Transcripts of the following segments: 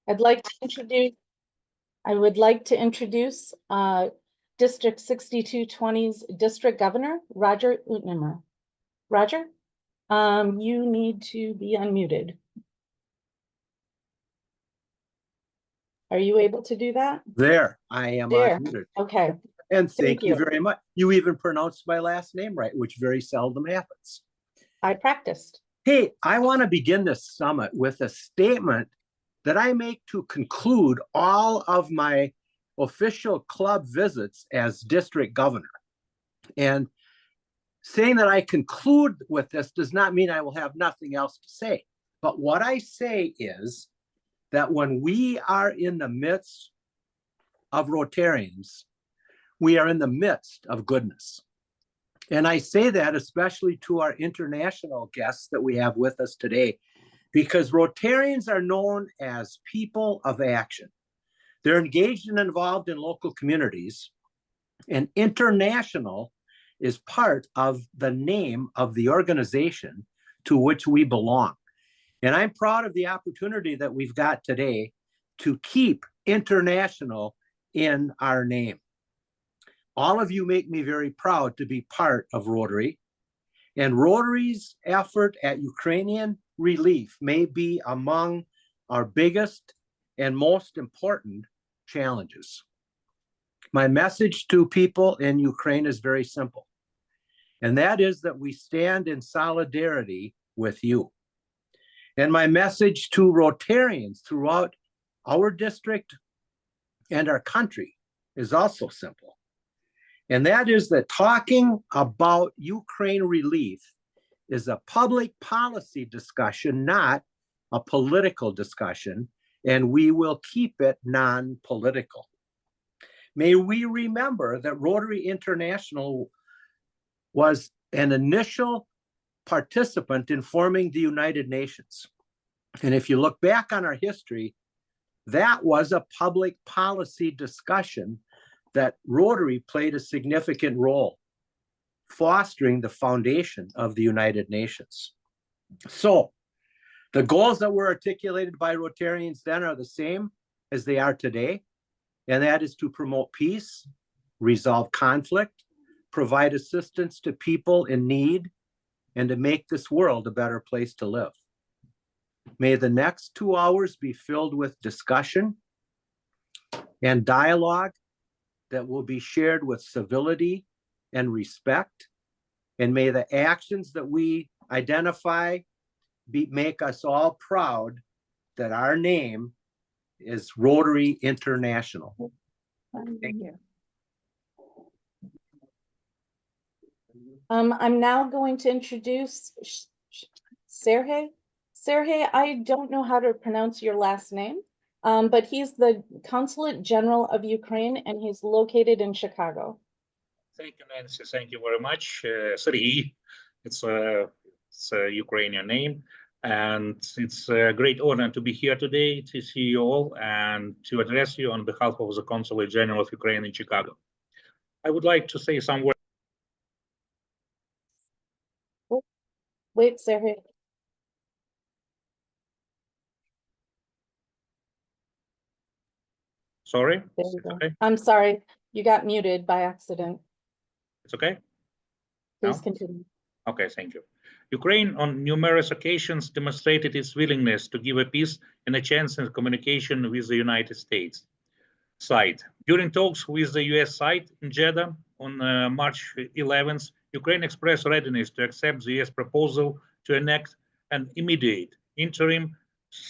I would like to introduce District 6220's District Governor, Roger Utnehmer. Roger, you need to be unmuted. Are you able to do that? There, I am unmuted. Okay. And thank you very much. You even pronounced my last name right, which very seldom happens. I practiced. Hey, I want to begin this summit with a statement that I make to conclude all of my official club visits as district governor. And saying that I conclude with this does not mean I will have nothing else to say. But what I say is that when we are in the midst of Rotarians, we are in the midst of goodness. And I say that especially to our international guests that we have with us today, because Rotarians are known as people of action. They're engaged and involved in local communities, and international is part of the name of the organization to which we belong. And I'm proud of the opportunity that we've got today to keep international in our name. All of you make me very proud to be part of Rotary. And Rotary's effort at Ukrainian relief may be among our biggest and most important challenges. My message to people in Ukraine is very simple. And that is that we stand in solidarity with you. And my message to Rotarians throughout our district and our country is also simple. And that is that talking about Ukraine relief is a public policy discussion, not a political discussion, and we will keep it non-political. May we remember that Rotary International was an initial participant in forming the United Nations. And if you look back on our history, that was a public policy discussion that Rotary played a significant role fostering the foundation of the United Nations. So the goals that were articulated by Rotarians then are the same as they are today, and that is to promote peace, resolve conflict, provide assistance to people in need, and to make this world a better place to live. May the next 2 hours be filled with discussion and dialogue that will be shared with civility and respect. And may the actions that we identify make us all proud that our name is Rotary International. Thank you. I'm now going to introduce Serhiy. Serhiy, I don't know how to pronounce your last name, but he's the Consulate General of Ukraine, and he's located in Chicago. Thank you, Nancy. Thank you very much. Serhiy, it's a Ukrainian name, and it's a great honor to be here today to see you all and to address you on behalf of the Consulate General of Ukraine in Chicago. I would like to say some words. Wait, Serhiy. Sorry? There you go. Okay. I'm sorry. You got muted by accident. It's okay? Please continue. Okay, thank you. Ukraine on numerous occasions demonstrated its willingness to give a peace and a chance in communication with the United States side. During talks with the US side in Jeddah on March 11th, Ukraine expressed readiness to accept the US proposal to enact an immediate interim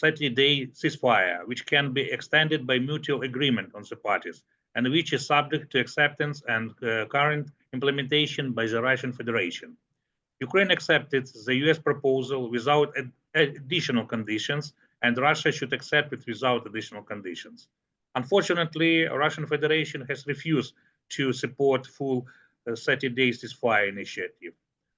30-day ceasefire, which can be extended by mutual agreement on the parties, and which is subject to acceptance and current implementation by the Russian Federation. Ukraine accepted the US proposal without additional conditions, and Russia should accept it without additional conditions. Unfortunately, Russian Federation has refused to support full 30-day ceasefire initiative.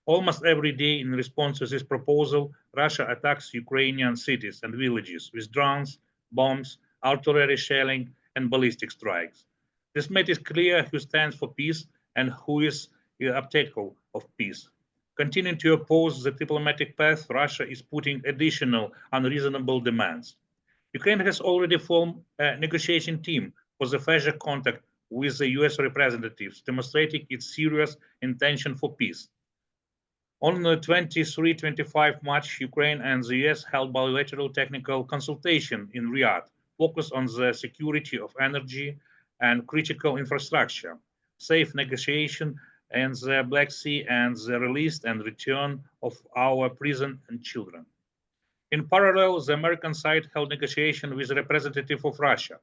Almost every day in response to this proposal, Russia attacks Ukrainian cities and villages with drones, bombs, artillery shelling, and ballistic strikes. This makes it clear who stands for peace and who is obstacle of peace. Continuing to oppose the diplomatic path, Russia is putting additional unreasonable demands. Ukraine has already formed a negotiation team for the further contact with the US representatives, demonstrating its serious intention for peace. On 23-25 March, Ukraine and the US held bilateral technical consultation in Riyadh, focused on the security of energy and critical infrastructure, safe negotiation in the Black Sea, and the release and return of our prisoners and children. In parallel, the American side held negotiations with representatives of Russia.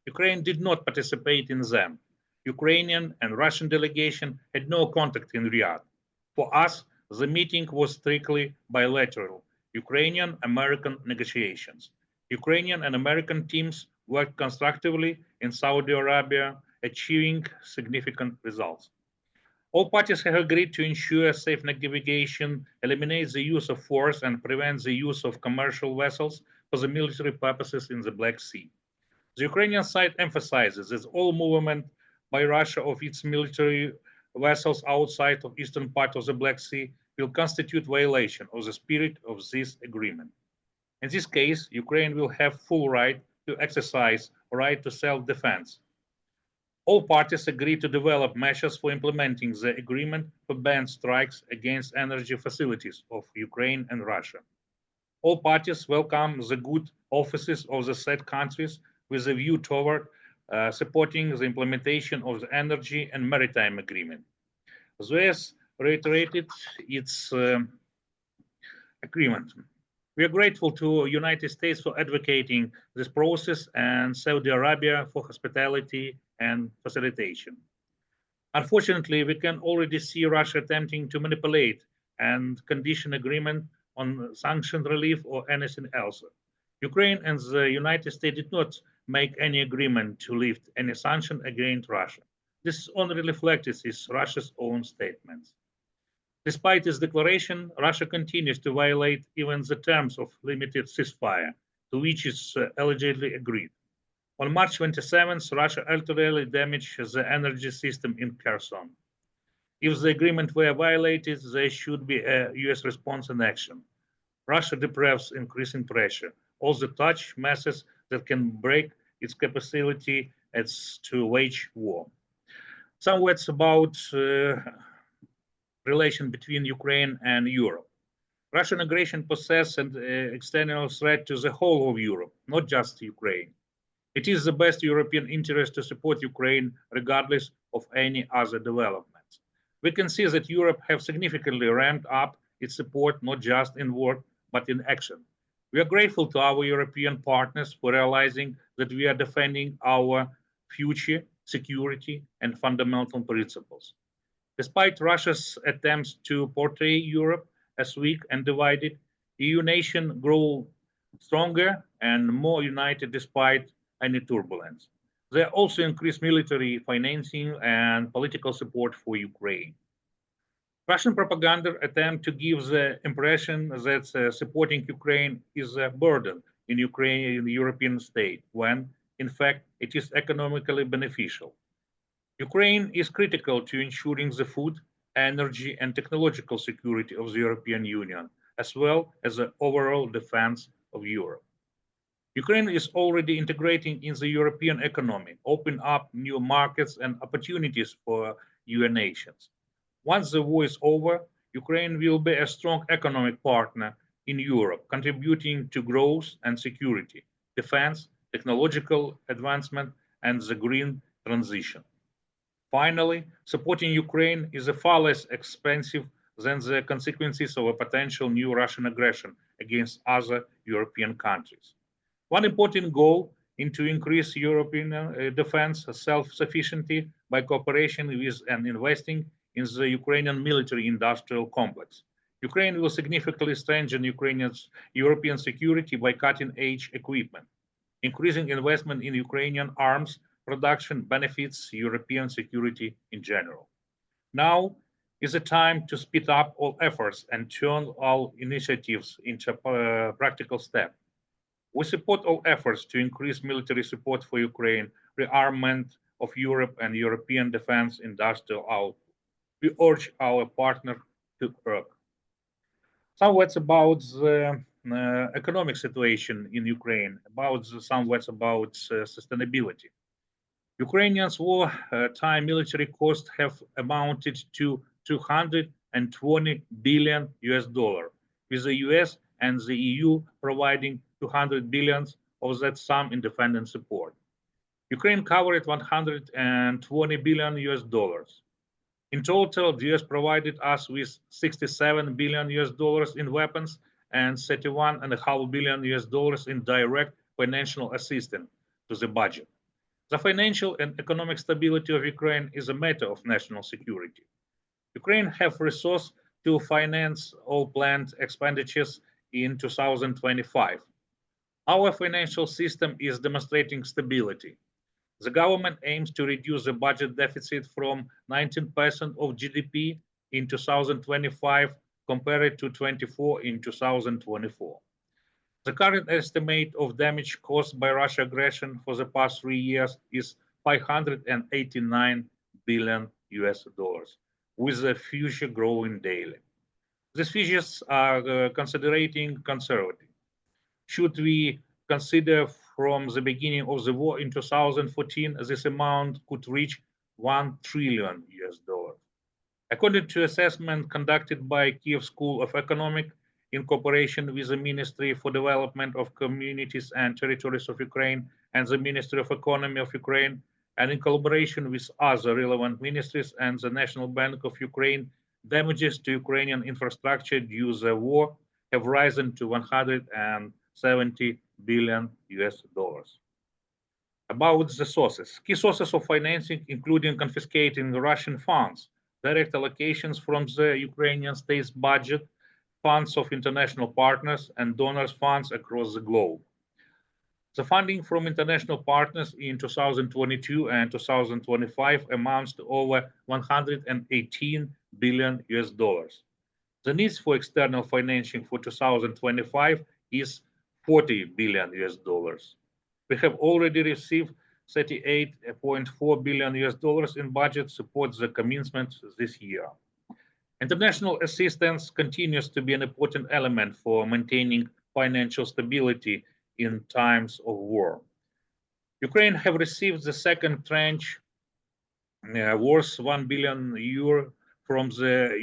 Ukraine did not participate in them. Ukrainian and Russian delegation had no contact in Riyadh. For us, the meeting was strictly bilateral, Ukrainian-American negotiations. Ukrainian and American teams worked constructively in Saudi Arabia, achieving significant results. All parties have agreed to ensure safe navigation, eliminate the use of force, and prevent the use of commercial vessels for the military purposes in the Black Sea. The Ukrainian side emphasizes that all movement by Russia of its military vessels outside of eastern part of the Black Sea will constitute violation of the spirit of this agreement. In this case, Ukraine will have full right to exercise right to self-defense. All parties agreed to develop measures for implementing the agreement for banned strikes against energy facilities of Ukraine and Russia. All parties welcome the good offices of the said countries with a view toward supporting the implementation of the energy and maritime agreement. The US reiterated its agreement. We are grateful to the United States for advocating this process and Saudi Arabia for hospitality and facilitation. Unfortunately, we can already see Russia attempting to manipulate and condition agreement on sanction relief or anything else. Ukraine and the United States did not make any agreement to lift any sanction against Russia. This only reflects Russia's own statements. Despite this declaration, Russia continues to violate even the terms of limited ceasefire, to which it's allegedly agreed. On March 27th, Russia utterly damaged the energy system in Kherson. If the agreement were violated, there should be a US response and action. Russia deprives increasing pressure, all the touch methods that can break its capacity to wage war. Some words about relation between Ukraine and Europe. Russian aggression poses an external threat to the whole of Europe, not just Ukraine. It is the best European interest to support Ukraine regardless of any other developments. We can see that Europe has significantly ramped up its support not just in word but in action. We are grateful to our European partners for realizing that we are defending our future, security, and fundamental principles. Despite Russia's attempts to portray Europe as weak and divided, EU nations grow stronger and more united despite any turbulence. They also increase military financing and political support for Ukraine. Russian propaganda attempt to give the impression that supporting Ukraine is a burden in Ukrainian European state, when in fact it is economically beneficial. Ukraine is critical to ensuring the food, energy, and technological security of the European Union, as well as the overall defense of Europe. Ukraine is already integrating in the European economy, opening up new markets and opportunities for UN nations. Once the war is over, Ukraine will be a strong economic partner in Europe, contributing to growth and security, defense, technological advancement, and the green transition. Finally, supporting Ukraine is far less expensive than the consequences of a potential new Russian aggression against other European countries. One important goal is to increase European defense self-sufficiency by cooperation with and investing in the Ukrainian military-industrial complex. Ukraine will significantly strengthen Ukrainian's European security by cutting-edge equipment. Increasing investment in Ukrainian arms production benefits European security in general. Now is the time to speed up all efforts and turn all initiatives into practical steps. We support all efforts to increase military support for Ukraine, rearmament of Europe and European defense industrial output. We urge our partner to work. Some words about the economic situation in Ukraine, about some words about sustainability. Ukrainians' wartime military costs have amounted to 220 billion US dollar, with the US and the EU providing 200 billions of that sum in defense support. Ukraine covered 120 billion US dollars. In total, the US provided us with 67 billion US dollars in weapons and 31.5 billion US dollars in direct financial assistance to the budget. The financial and economic stability of Ukraine is a matter of national security. Ukraine have resources to finance all planned expenditures in 2025. Our financial system is demonstrating stability. The government aims to reduce the budget deficit from 19% of GDP in 2025 compared to 24% in 2024. The current estimate of damage caused by Russian aggression for the past 3 years is 589 billion US dollars, with the future growing daily. These figures are considering conservative. Should we consider from the beginning of the war in 2014, this amount could reach 1 trillion US dollars. According to assessment conducted by Kiev School of Economics in cooperation with the Ministry for Development of Communities and Territories of Ukraine and the Ministry of Economy of Ukraine, and in collaboration with other relevant ministries and the National Bank of Ukraine, damages to Ukrainian infrastructure due to the war have risen to 170 billion US dollars. About the sources. Key sources of financing, including confiscating Russian funds, direct allocations from the Ukrainian state's budget, funds of international partners, and donors' funds across the globe. The funding from international partners in 2022 and 2025 amounts to over 118 billion US dollars. The needs for external financing for 2025 is 40 billion US dollars. We have already received 38.4 billion US dollars in budget support the commencement this year. International assistance continues to be an important element for maintaining financial stability in times of war. Ukraine have received the second tranche worth 1 billion euro from the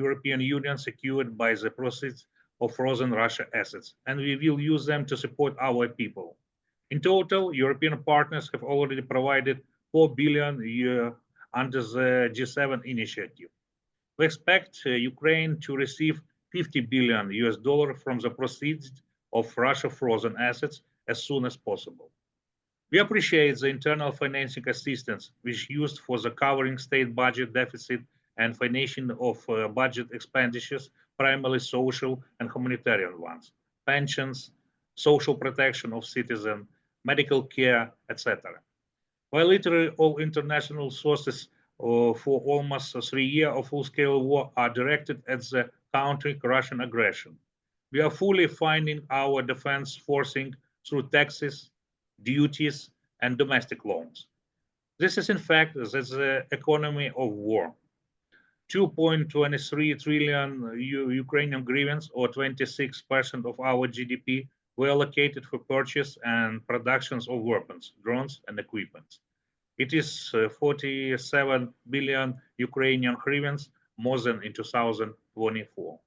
European Union secured by the proceeds of frozen Russia assets, and we will use them to support our people. In total, European partners have already provided 4 billion under the G7 initiative. We expect Ukraine to receive 50 billion US dollars from the proceeds of Russia frozen assets as soon as possible. We appreciate the internal financing assistance which used for the covering state budget deficit and financing of budget expenditures, primarily social and humanitarian ones, pensions, social protection of citizens, medical care, etc. While literally all international sources for almost 3 years of full-scale war are directed at the countering Russian aggression, we are fully funding our defense forcing through taxes, duties, and domestic loans. This is in fact the economy of war. 2.23 trillion Ukrainian hryvnias, or 26% of our GDP, were allocated for purchase and productions of weapons, drones, and equipment. It is 47 billion Ukrainian hryvnias, more than in 2024.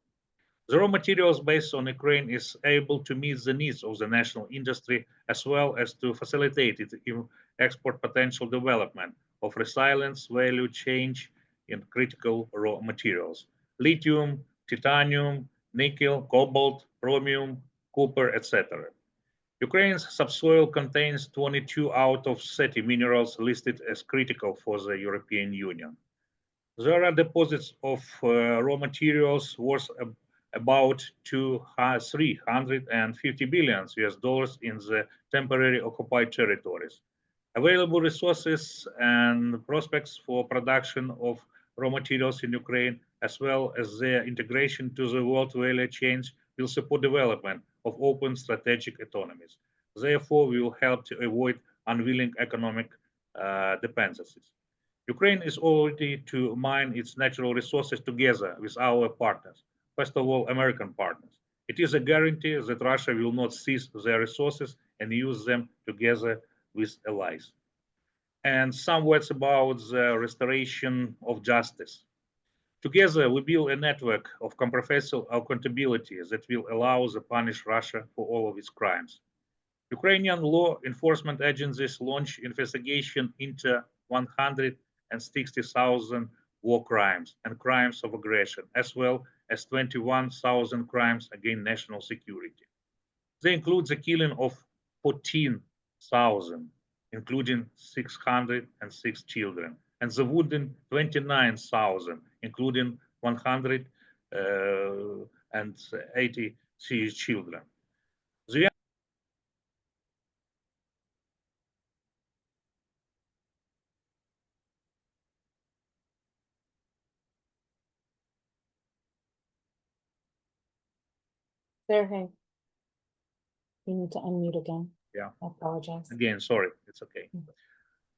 The raw materials based on Ukraine is able to meet the needs of the national industry as well as to facilitate its export potential development of resilience value change in critical raw materials: lithium, titanium, nickel, cobalt, chromium, copper, etc. Ukraine's subsoil contains 22 out of 30 minerals listed as critical for the European Union. There are deposits of raw materials worth about 350 billion US dollars in the temporary occupied territories. Available resources and prospects for production of raw materials in Ukraine, as well as their integration to the world value chain, will support development of open strategic economies. Therefore, we will help to avoid unwilling economic dependencies. Ukraine is already to mine its natural resources together with our partners, first of all, American partners. It is a guarantee that Russia will not seize their resources and use them together with allies. And some words about the restoration of justice. Together, we build a network of comprehensive accountability that will allow to punish Russia for all of its crimes. Ukrainian law enforcement agencies launch investigation into 160,000 war crimes and crimes of aggression, as well as 21,000 crimes against national security. They include the killing of 14,000, including 606 children, and the wounding 29,000, including 183 children. Serhiy, you need to unmute again. Yeah. I apologize. Again, sorry, it's okay.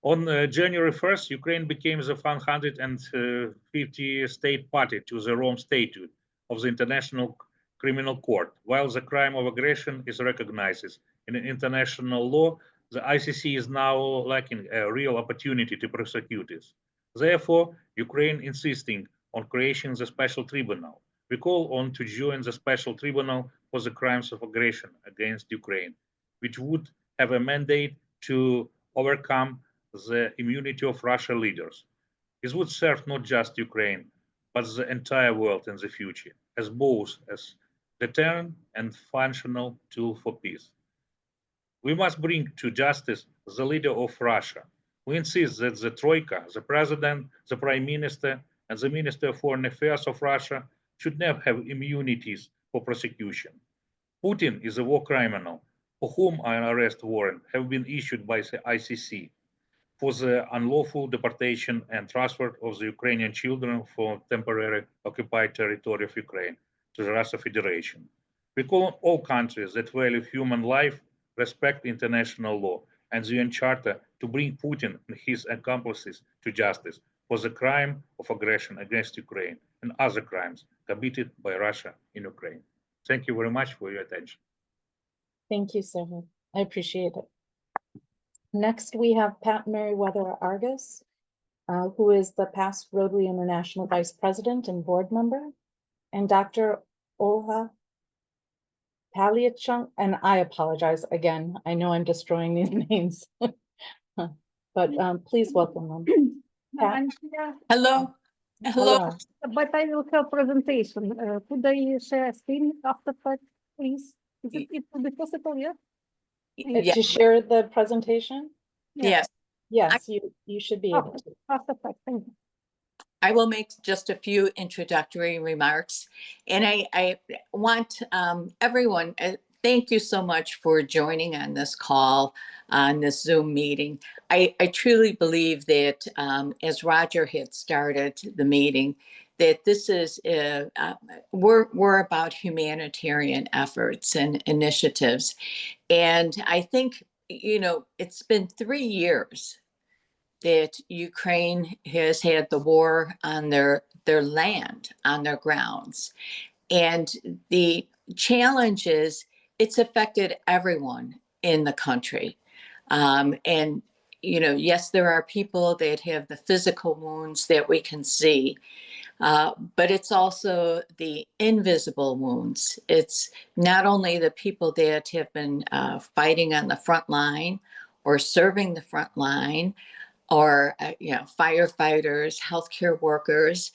On January 1st, Ukraine became the 150th state party to the Rome Statute of the International Criminal Court. While the crime of aggression is recognized in international law, the ICC is now lacking a real opportunity to prosecute it. Therefore, Ukraine insisting on creating the special tribunal. We call on to join the special tribunal for the crimes of aggression against Ukraine, which would have a mandate to overcome the immunity of Russia leaders. This would serve not just Ukraine, but the entire world in the future, as both as deterrent and functional tool for peace. We must bring to justice the leader of Russia. We insist that the Troika, the President, the Prime Minister, and the Minister of Foreign Affairs of Russia should never have immunities for prosecution. Putin is a war criminal for whom an arrest warrant have been issued by the ICC for the unlawful deportation and transfer of the Ukrainian children from temporary occupied territory of Ukraine to the Russian Federation. We call on all countries that value human life, respect international law, and the UN Charter to bring Putin and his accomplices to justice for the crime of aggression against Ukraine and other crimes committed by Russia in Ukraine. Thank you very much for your attention. Thank you, Serhiy. I appreciate it. Next, we have Pat Merryweather Arges, who is the past Rotary International Vice President and Board Member, and Dr. Olha Paliychuk, and I apologize again. I know I'm destroying these names, but please welcome them. Pat? Hello. Hello. But I will have presentation. Could I share screen after that, please? It will be possible, yeah? Yeah. To share the presentation? Yes, Yes, you should be able to. After that, thank you. I will make just a few introductory remarks. And I want everyone, thank you so much for joining on this call, on this Zoom meeting. I truly believe that as Roger had started the meeting, that this is, we're about humanitarian efforts and initiatives. And I think, you know, it's been 3 years that Ukraine has had the war on their land, on their grounds. And the challenge is it's affected everyone in the country. And, you know, yes, there are people that have the physical wounds that we can see, but it's also the invisible wounds. It's not only the people that have been fighting on the front line or serving the front line, or you know, firefighters, healthcare workers.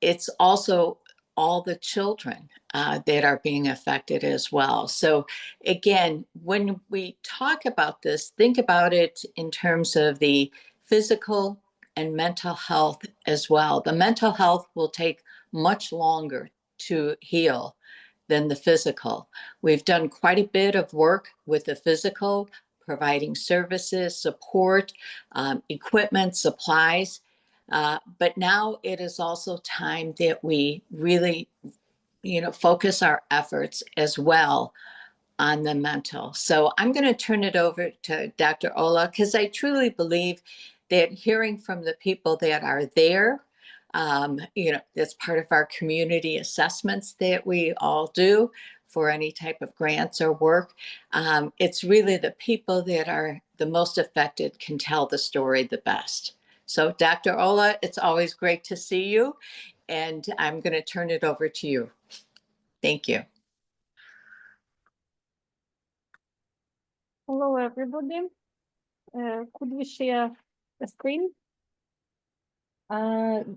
It's also all the children that are being affected as well. So again, when we talk about this, think about it in terms of the physical and mental health as well. The mental health will take much longer to heal than the physical. We've done quite a bit of work with the physical, providing services, support, equipment, supplies. But now it is also time that we really, you know, focus our efforts as well on the mental. So I'm going to turn it over to Dr. Olha, because I truly believe that hearing from the people that are there, That's part of our community assessments that we all do for any type of grants or work. It's really the people that are the most affected can tell the story the best. So Dr. Olha, it's always great to see you, and I'm going to turn it over to you. Thank you. Hello, everybody. Could we share the screen?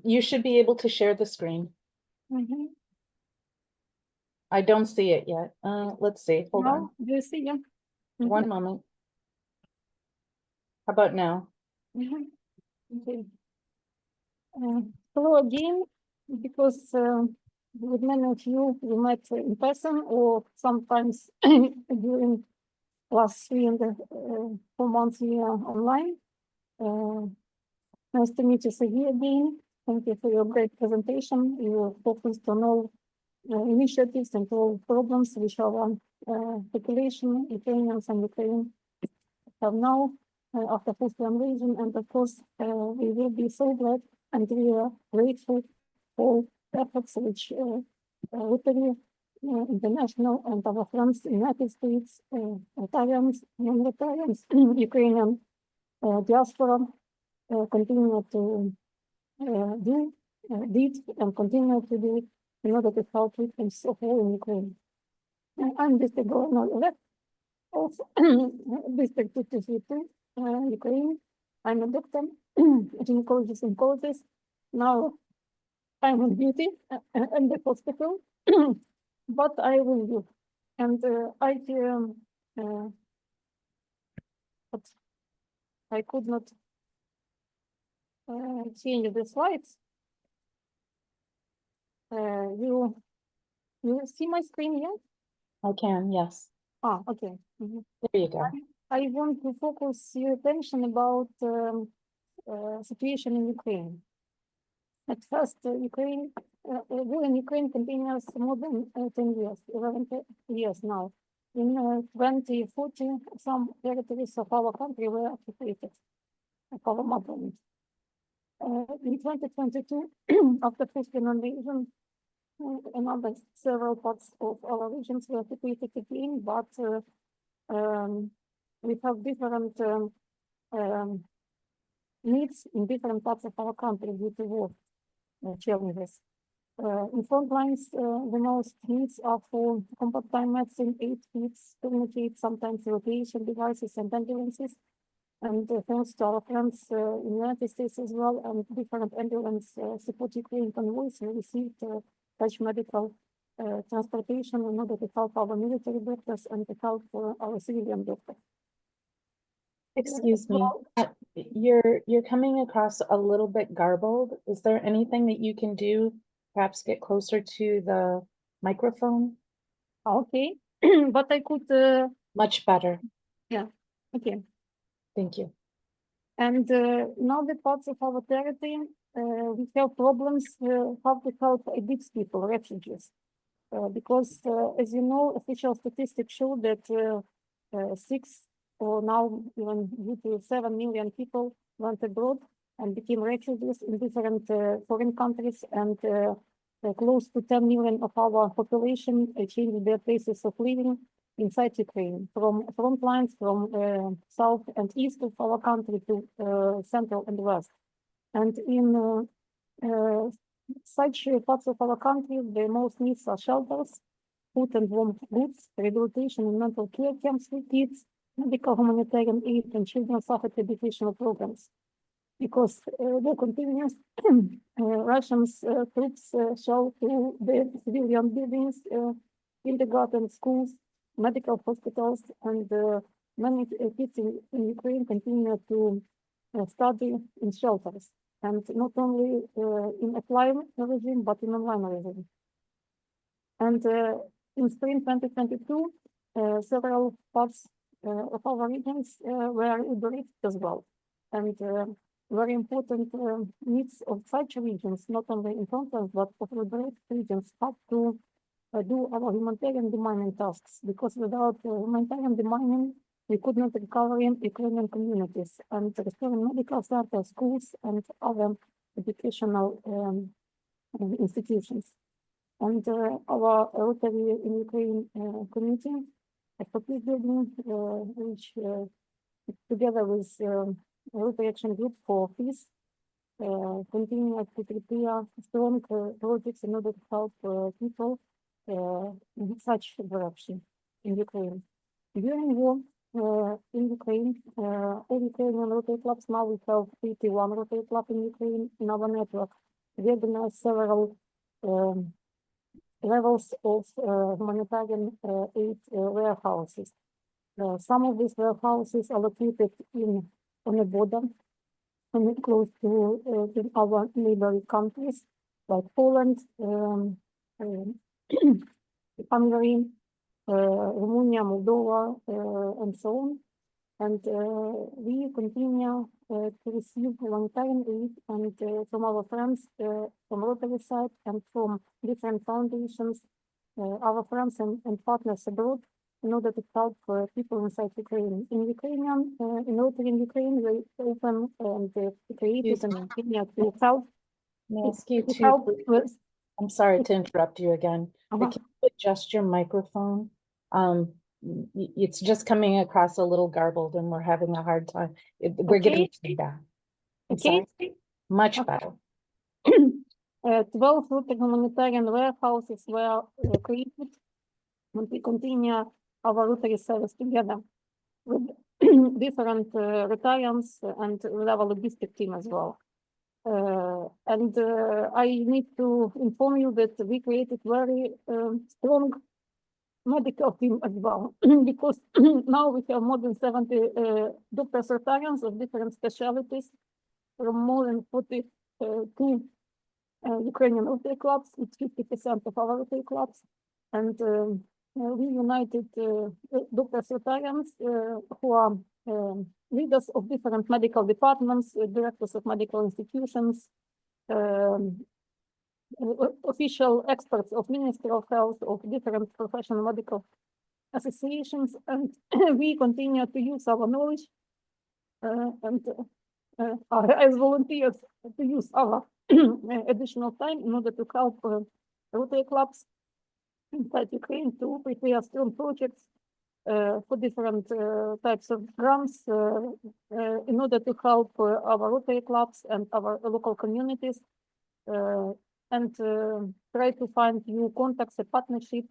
You should be able to share the screen. Mm-hmm. I don't see it yet. Let's see, hold on, Now, do you see? Yeah. one moment. How about now? Mhm. Okay. Hello again, because with many of you, we met in person or sometimes during last 3 and 4 months here online. Nice to meet you, Serhiy, again. Thank you for your great presentation. You focused on all initiatives and all problems which our population, Ukrainians and Ukraine have now after first invasion. And of course, we will be so glad and we are grateful for efforts which Rotary International and our friends in the United States, Rotarians, non-Rotarians, Ukrainian diaspora continue to did and continue to do in order to help victims of war in Ukraine. I'm District Governor of District 232, Ukraine. I'm a doctor, gynecologist, oncologist. Now I'm on duty in the hospital, but I will do. And but I could not change the slides. You see my screen here? I can, yes. Ah, okay. Mhm. There you go. I want to focus your attention about situation in Ukraine. At first, war in Ukraine continues more than 10 years, 11 years now. In 2014, some territories of our country were occupied of our motherland. In 2022, after first invasion, another several parts of our regions were occupied again, but we have different needs in different parts of our country due to war challenges. In front lines, the most needs are for combat time medicine, aid kits, communicate, sometimes evacuation devices and ambulances. And thanks to our friends in the United States as well, and different ambulance support Ukraine convoys, we received such medical transportation in order to help our military doctors and to help our civilian doctors. Excuse me, you're coming across a little bit garbled. Is there anything that you can do? Perhaps get closer to the microphone? Okay, but I could. Much better. Yeah, okay. Thank you. And now the parts of our territory, we have problems how to help these people, refugees. Because as you know, official statistics show that 6 or now even due to 7 million people went abroad and became refugees in different foreign countries, and close to 10 million of our population changed their places of living inside Ukraine, from front lines, from south and east of our country to central and west. And in such parts of our country, the most needs are shelters, food and warm goods, rehabilitation and mental care camps for kids, medical humanitarian aid, and children's suffered educational programs. Because war continues, Russians troops shell to the civilian buildings, kindergarten, schools, medical hospitals, and many kids in Ukraine continue to study in shelters, and not only in offline regime, but in online regime. And in spring 2022, several parts of our regions were liberated as well. And very important needs of such regions, not only in frontlands, but of liberated regions, have to do our humanitarian demining tasks, because without humanitarian demining, we could not recover in Ukrainian communities and restoring medical centers, schools, and other educational institutions. And our Rotary in Ukraine committee for peace building, which together with Rotary Action Group for Peace, continue to prepare strong projects in order to help people in such direction in Ukraine. During war in Ukraine, all Ukrainian Rotary clubs, now we have 81 Rotary clubs in Ukraine in our network. We organize several levels of humanitarian aid warehouses. Some of these warehouses are located on the border and close to our neighboring countries like Poland, Hungary, Romania, Moldova, and so on. And we continue to receive humanitarian aid and from our friends from Rotary side and from different foundations, our friends and partners abroad, in order to help people inside Ukraine. In Ukrainian, in Rotary in Ukraine, we open and created and continue to help. May I ask you to to, help with. I'm sorry to interrupt you again, but Uh-huh. can you adjust your microphone? It's just coming across a little garbled and we're having a hard time. We're getting Okay. feedback. I'm Okay. sorry. Much Okay. better. 12 Rotary humanitarian warehouses were created, and we continue our Rotary service together with different Rotarians and with our logistic team as well. And I need to inform you that we created very strong medical team as well, because now we have more than 70 doctors Rotarians of different specialties from more than 42 Ukrainian Rotary clubs, it's 50% of our Rotary clubs. And we united doctors Rotarians who are leaders of different medical departments, directors of medical institutions, official experts of Ministry of Health, of different professional medical associations, and we continue to use our knowledge and as volunteers to use our additional time in order to help Rotary clubs inside Ukraine to prepare strong projects for different types of grants in order to help our Rotary clubs and our local communities and try to find new contacts and partnership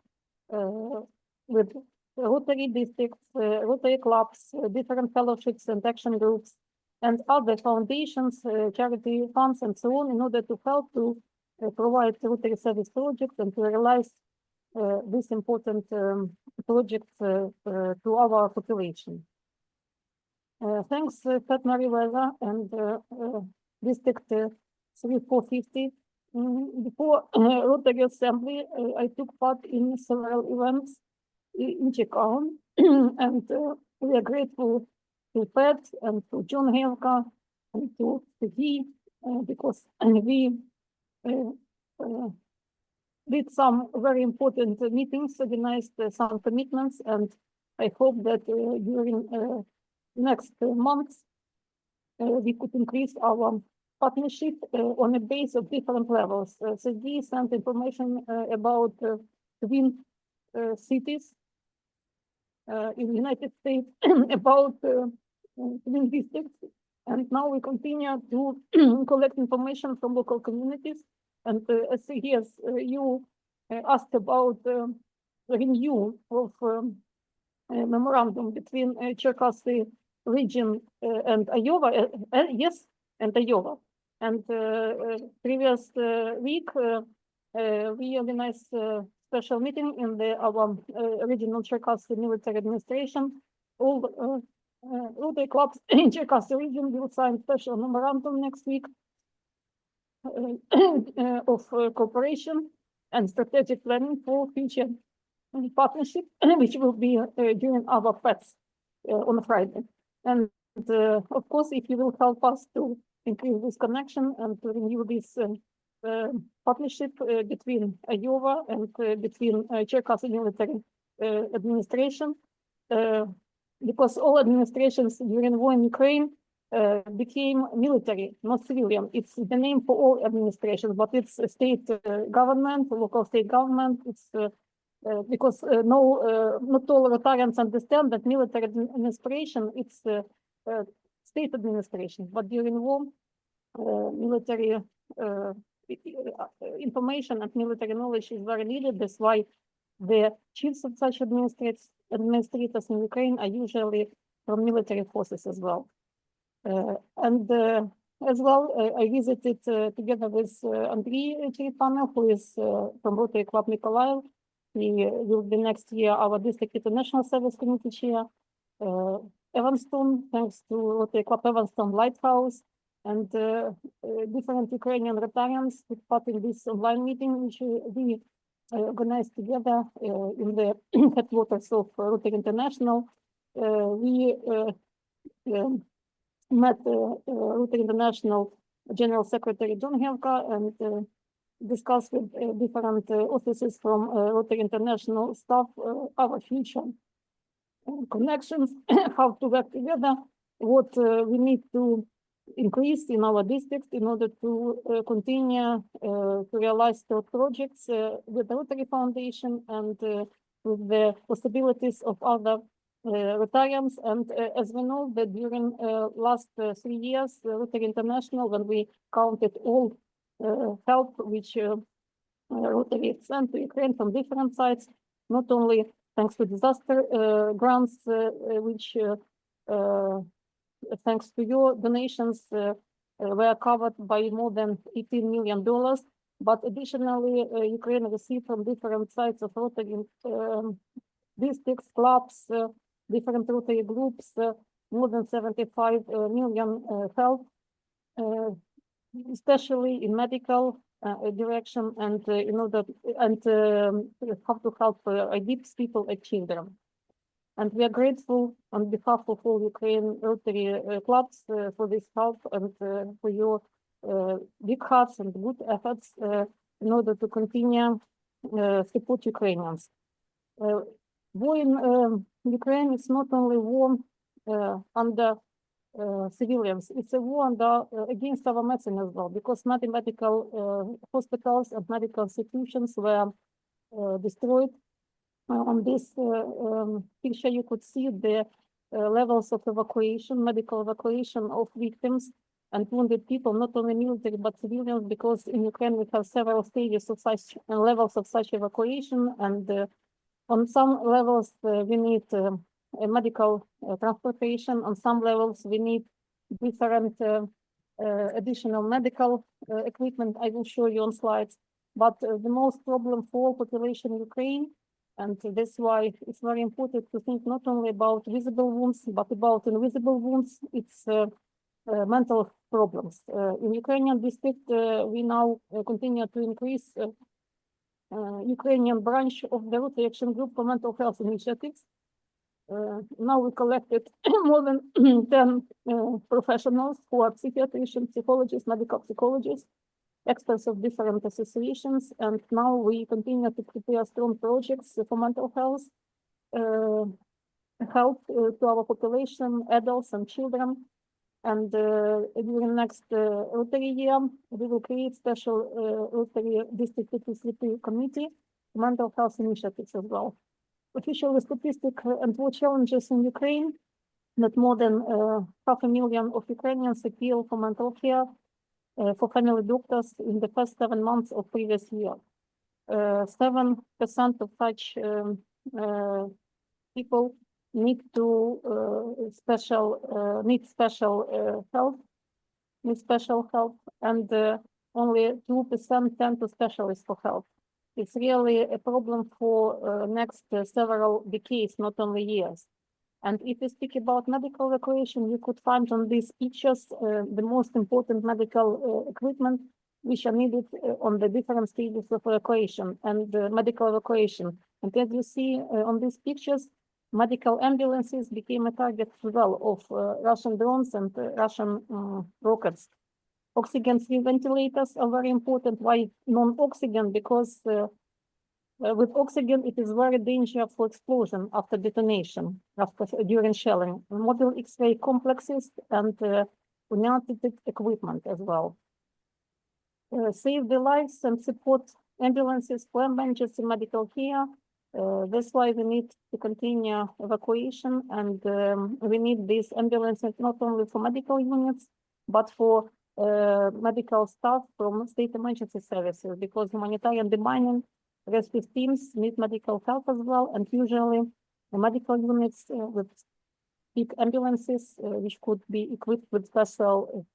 with Rotary districts, Rotary clubs, different fellowships and action groups, and other foundations, charity funds, and so on, in order to help to provide Rotary service projects and to realize this important project to our population. Thanks, Merryweather and District 3450. Before Rotary Assembly, I took part in several events in Chicago, and we are grateful to Pat and to John Helka and to Serhiy because we did some very important meetings, organized some commitments, and I hope that during next months we could increase our partnership on a base of different levels. Serhiy sent information about twin cities in the United States, about twin districts, and now we continue to collect information from local communities. And as you asked about the renewal of memorandum between Cherkasy region and Iowa, yes, and Iowa. And previous week, we organized a special meeting in our regional Cherkasy military administration. All Rotary clubs in Cherkasy region will sign special memorandum next week of cooperation and strategic planning for future partnership, which will be during our FETs on Friday. And of course, if you will help us to increase this connection and to renew this partnership between Iowa and between Cherkasy military administration, because all administrations during war in Ukraine became military, not civilian. It's the name for all administrations, but it's a state government, local state government. It's because not all Rotarians understand that military administration, it's state administration. But during war, military information and military knowledge is very needed. That's why the chiefs of such administrators in Ukraine are usually from military forces as well. As well, I visited together with Andriy Cherepano, who is from Rotary Club Mykolaiv. He will be next year our District International Service Committee Chair. Evanston, thanks to Rotary Club Evanston Lighthouse, and different Ukrainian Rotarians took part in this online meeting, which we organized together in the headquarters of Rotary International. We met Rotary International General Secretary John Helka and discussed with different offices from Rotary International staff our future connections, how to work together, what we need to increase in our district in order to continue to realize the projects with the Rotary Foundation and with the possibilities of other Rotarians. And as we know that during last 3 years, Rotary International, when we counted all help which Rotary sent to Ukraine from different sides, not only thanks to disaster grants, which thanks to your donations were covered by more than $18 million, but additionally Ukraine received from different sides of Rotary districts, clubs, different Rotary groups, more than 75 million help, especially in medical direction and in order and how to help IDPs people and children. And we are grateful on behalf of all Ukrainian Rotary clubs for this help and for your big hearts and good efforts in order to continue support Ukrainians. War in Ukraine is not only war under civilians, it's a war against our medicine as well, because medical hospitals and medical institutions were destroyed. On this picture, you could see the levels of evacuation, medical evacuation of victims and wounded people, not only military but civilians, because in Ukraine we have several stages of such levels of such evacuation, and on some levels we need medical transportation. On some levels we need different additional medical equipment. I will show you on slides. But the most problem for population in Ukraine, and that's why it's very important to think not only about visible wounds, but about invisible wounds. It's mental problems. In Ukrainian district, we now continue to increase Ukrainian branch of the Rotary Action Group for Mental Health Initiatives. Now we collected more than 10 professionals who are psychiatricians, psychologists, medical psychologists, experts of different associations, and now we continue to prepare strong projects for mental health, help to our population, adults and children. And during next Rotary year, we will create special Rotary District 233 Committee, mental health initiatives as well. Official statistic and war challenges in Ukraine, that more than 500,000 of Ukrainians appeal for mental care for family doctors in the first 7 months of previous year. 7% of such people need special help, and only 2% turn to specialists for help. It's really a problem for next several decades, not only years. And if we speak about medical evacuation, you could find on these pictures the most important medical equipment which are needed on the different stages of evacuation and medical evacuation. And as you see on these pictures, medical ambulances became a target as well of Russian drones and Russian rockets. Oxygen-free ventilators are very important. Why non-oxygen? Because With oxygen, it is very dangerous for explosion after detonation, during shelling. Mobile X-ray complexes and united equipment as well. Save the lives and support ambulances for emergency medical care. That's why we need to continue evacuation, and we need these ambulances not only for medical units, but for medical staff from state emergency services, because humanitarian demining rescue teams need medical help as well, and usually the medical units with big ambulances, which could be equipped with special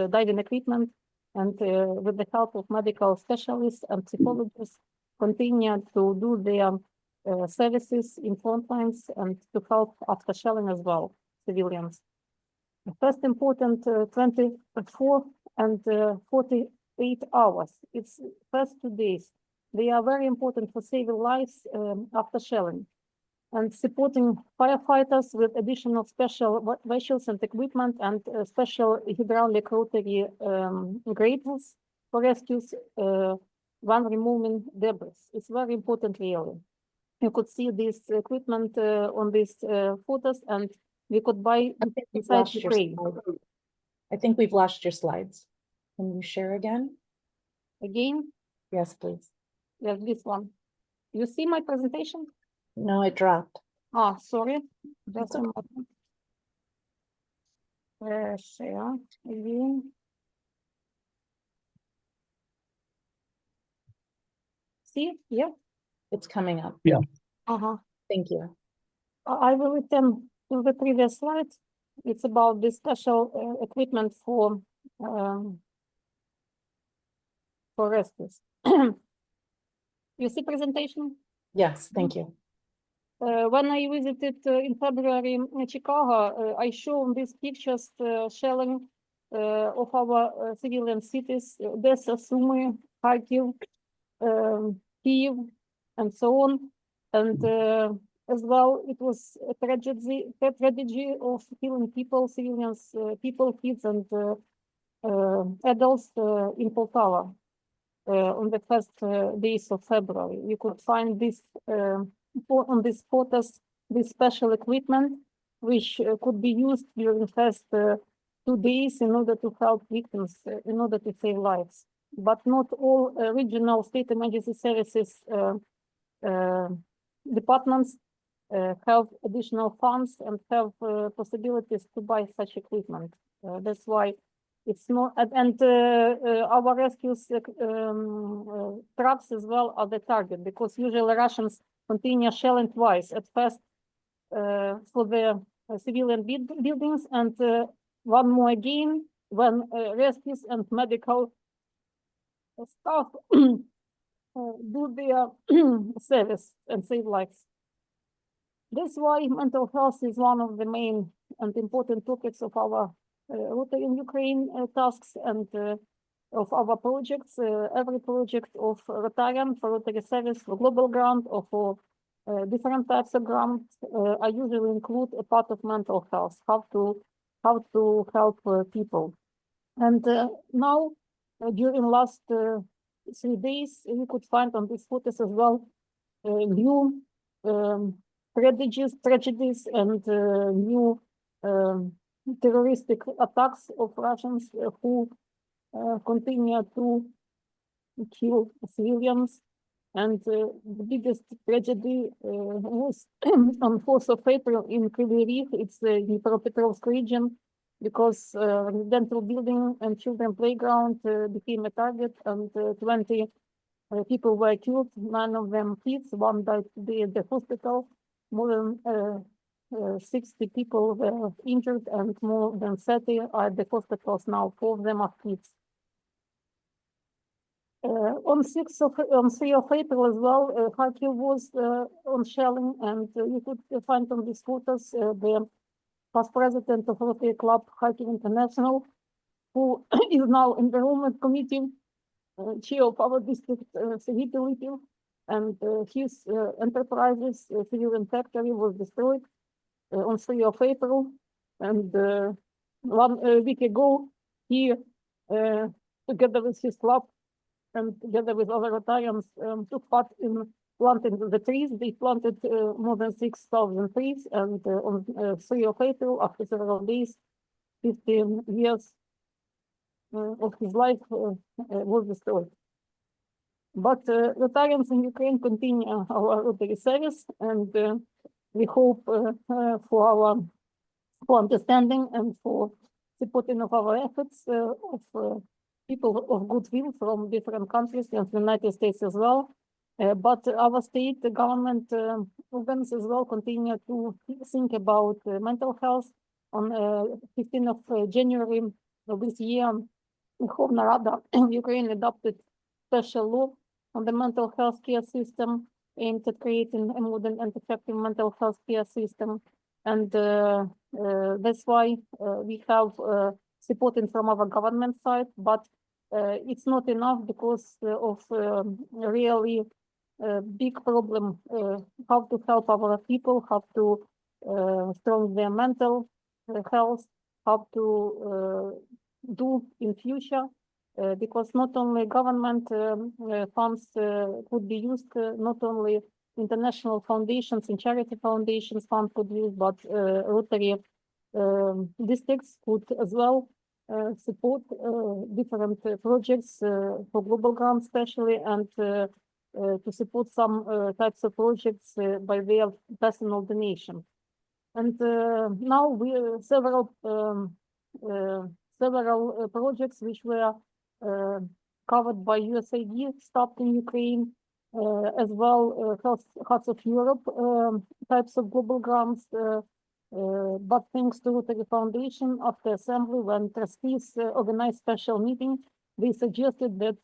diving equipment, and with the help of medical specialists and psychologists, continue to do their services in front lines and to help after shelling as well, civilians. The first important 24 and 48 hours, it's first 2 days. They are very important for saving lives after shelling, and supporting firefighters with additional special vessels and equipment and special hydraulic rotary gratefulls for rescues when removing debris. It's very important, really. You could see this equipment on these photos, and we could buy inside Ukraine. I think we've lost your slides. Can you share again? Again, Yes, please. there's this one. You see my presentation? No, it dropped. Ah, sorry. Just That's a okay. moment. Share again. See, yeah. It's coming up. Uh-huh. Thank you. I will return to the previous slide. It's about the special equipment for rescues. You see presentation? Yes, thank you. When I visited in February in Chicago, I showed these pictures shelling of our civilian cities, Odessa, Sumy, Kharkiv, Kyiv, and so on. And as well, it was a tragedy of killing people, civilians, people, kids, and adults in Poltava on the first days of February. You could find this on these photos, this special equipment, which could be used during the first 2 days in order to help victims, in order to save lives. But not all regional state emergency services departments have additional funds and have possibilities to buy such equipment. That's why it's not, and our rescues trucks as well are the target, because usually Russians continue shelling twice. At first for the civilian buildings, and one more again when rescues and medical staff do their service and save lives. That's why mental health is one of the main and important topics of our Rotary in Ukraine tasks and of our projects. Every project of Rotarian for Rotary Service, for Global Grant, or for different types of grants, I usually include a part of mental health, how to help people. And now, during last 3 days, you could find on these photos as well new tragedies and new terroristic attacks of Russians who continue to kill civilians. And the biggest tragedy was on 4th of April in Kryvyi Rih. It's the Dnipropetrovsk region, because residential building and children playground became a target, and 20 people were killed, 9 of them kids, 1 died today at the hospital. More than 60 people were injured, and more than 30 are at the hospitals now. 4 of them are kids. On 3 of April as well, Kharkiv was on shelling, and you could find on these photos the past president of Rotary Club Kharkiv International, who is now in the enrollment committee, chair of our district, Serhiy, and his enterprises, civilian factory, was destroyed on 3 of April. And 1 week ago, he, together with his club and together with other Rotarians, took part in planting the trees. They planted more than 6,000 trees, and on 3 of April, after several days, 15 years of his life was destroyed. But Rotarians in Ukraine continue our Rotary service, and we hope for our understanding and for supporting of our efforts of people of goodwill from different countries and the United States as well. But our state government organs as well continue to think about mental health. On 15th of January of this year, Verkhovna Rada Ukraine adopted special law on the mental health care system aimed at creating a modern and effective mental health care system. And that's why we have supporting from our government side, but it's not enough because of really big problem how to help our people, how to strengthen their mental health, how to do in future, because not only government funds could be used, not only international foundations and charity foundations fund could use, but Rotary districts could as well support different projects for global grants especially, and to support some types of projects by way of personal donation. And now we several projects which were covered by USAID stopped in Ukraine, as well Hearts of Europe types of global grants. But thanks to Rotary Foundation, after assembly, when trustees organized special meeting, they suggested that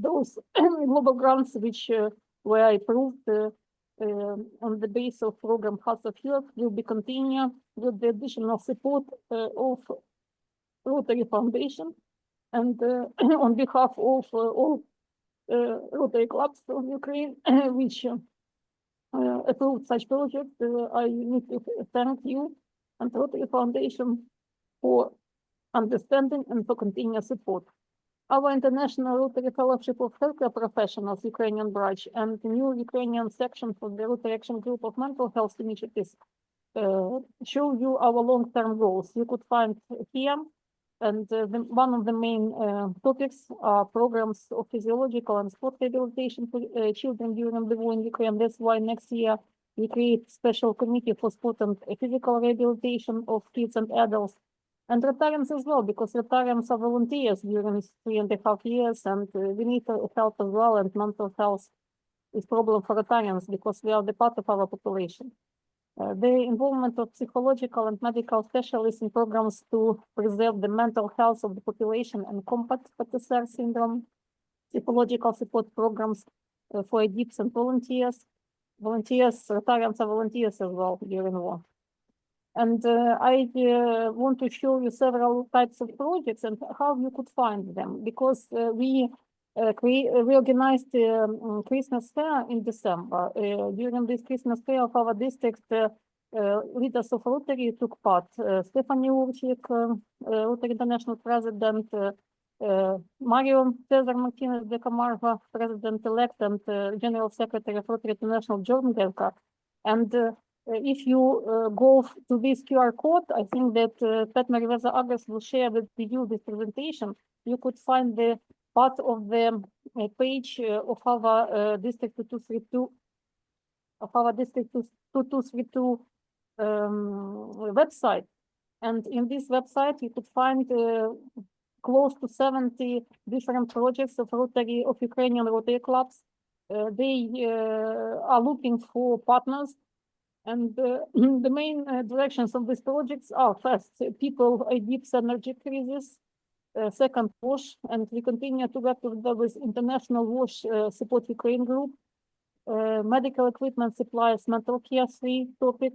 those global grants which were approved on the base of program Hearts of Europe will be continued with the additional support of Rotary Foundation. And on behalf of all Rotary clubs from Ukraine, which approved such project, I need to thank you and Rotary Foundation for understanding and for continued support. Our International Rotary Fellowship of Healthcare Professionals, Ukrainian branch, and the new Ukrainian section for the Rotary Action Group of Mental Health Initiatives show you our long-term goals. You could find here, and one of the main topics are programs of physiological and sport rehabilitation for children during the war in Ukraine. That's why next year we create special committee for sport and physical rehabilitation of kids and adults. And Rotarians as well, because Rotarians are volunteers during 3.5 years, and we need help as well. And mental health is problem for Rotarians because we are the part of our population. The involvement of psychological and medical specialists in programs to preserve the mental health of the population and combat PTSR syndrome, psychological support programs for ADIPs and volunteers. Rotarians are volunteers as well during war. And I want to show you several types of projects and how you could find them, because we organized Christmas fair in December. During this Christmas fair of our district, leaders of Rotary took part. Stephanie Urchik, Rotary International President, Mario Cesar Martinez de Camargo, President-elect and General Secretary of Rotary International, John Delka. And if you go to this QR code, I think that Merryweather Arges will share with you this presentation. You could find the part of the page of our District 2232, website. And in this website, you could find close to 70 different projects of Ukrainian Rotary clubs. They are looking for partners. And the main directions of these projects are: first, people ADIPS energy crisis, second, WASH, and we continue to work with International WASH Support Ukraine Group, medical equipment supplies, mental care, topic,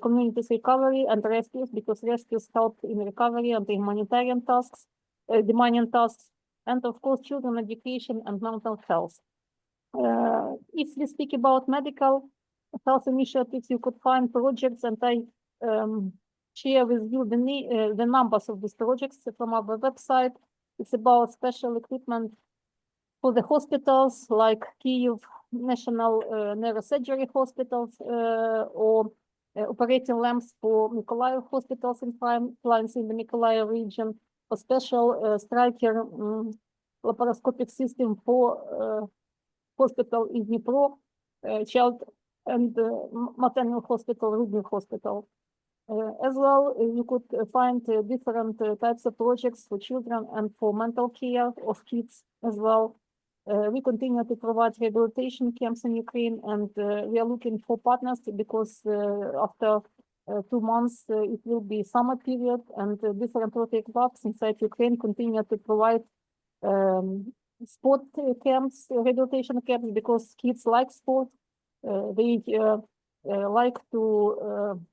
communities recovery and rescues, because rescues help in recovery and the humanitarian tasks, demanding tasks, and of course, children education and mental health. If we speak about medical health initiatives, you could find projects, and I share with you the numbers of these projects from our website. It's about special equipment for the hospitals like Kyiv, national neurosurgery hospitals or operating lamps for Mykolaiv hospitals in clients in the Mykolaiv region, a special Stryker laparoscopic system for hospital in Dnipro, child and maternal hospital, Rudny hospital. As well, you could find different types of projects for children and for mental care of kids as well. We continue to provide rehabilitation camps in Ukraine, and we are looking for partners because after 2 months it will be summer period, and different Rotary clubs inside Ukraine continue to provide sport camps, rehabilitation camps, because kids like sport. They like to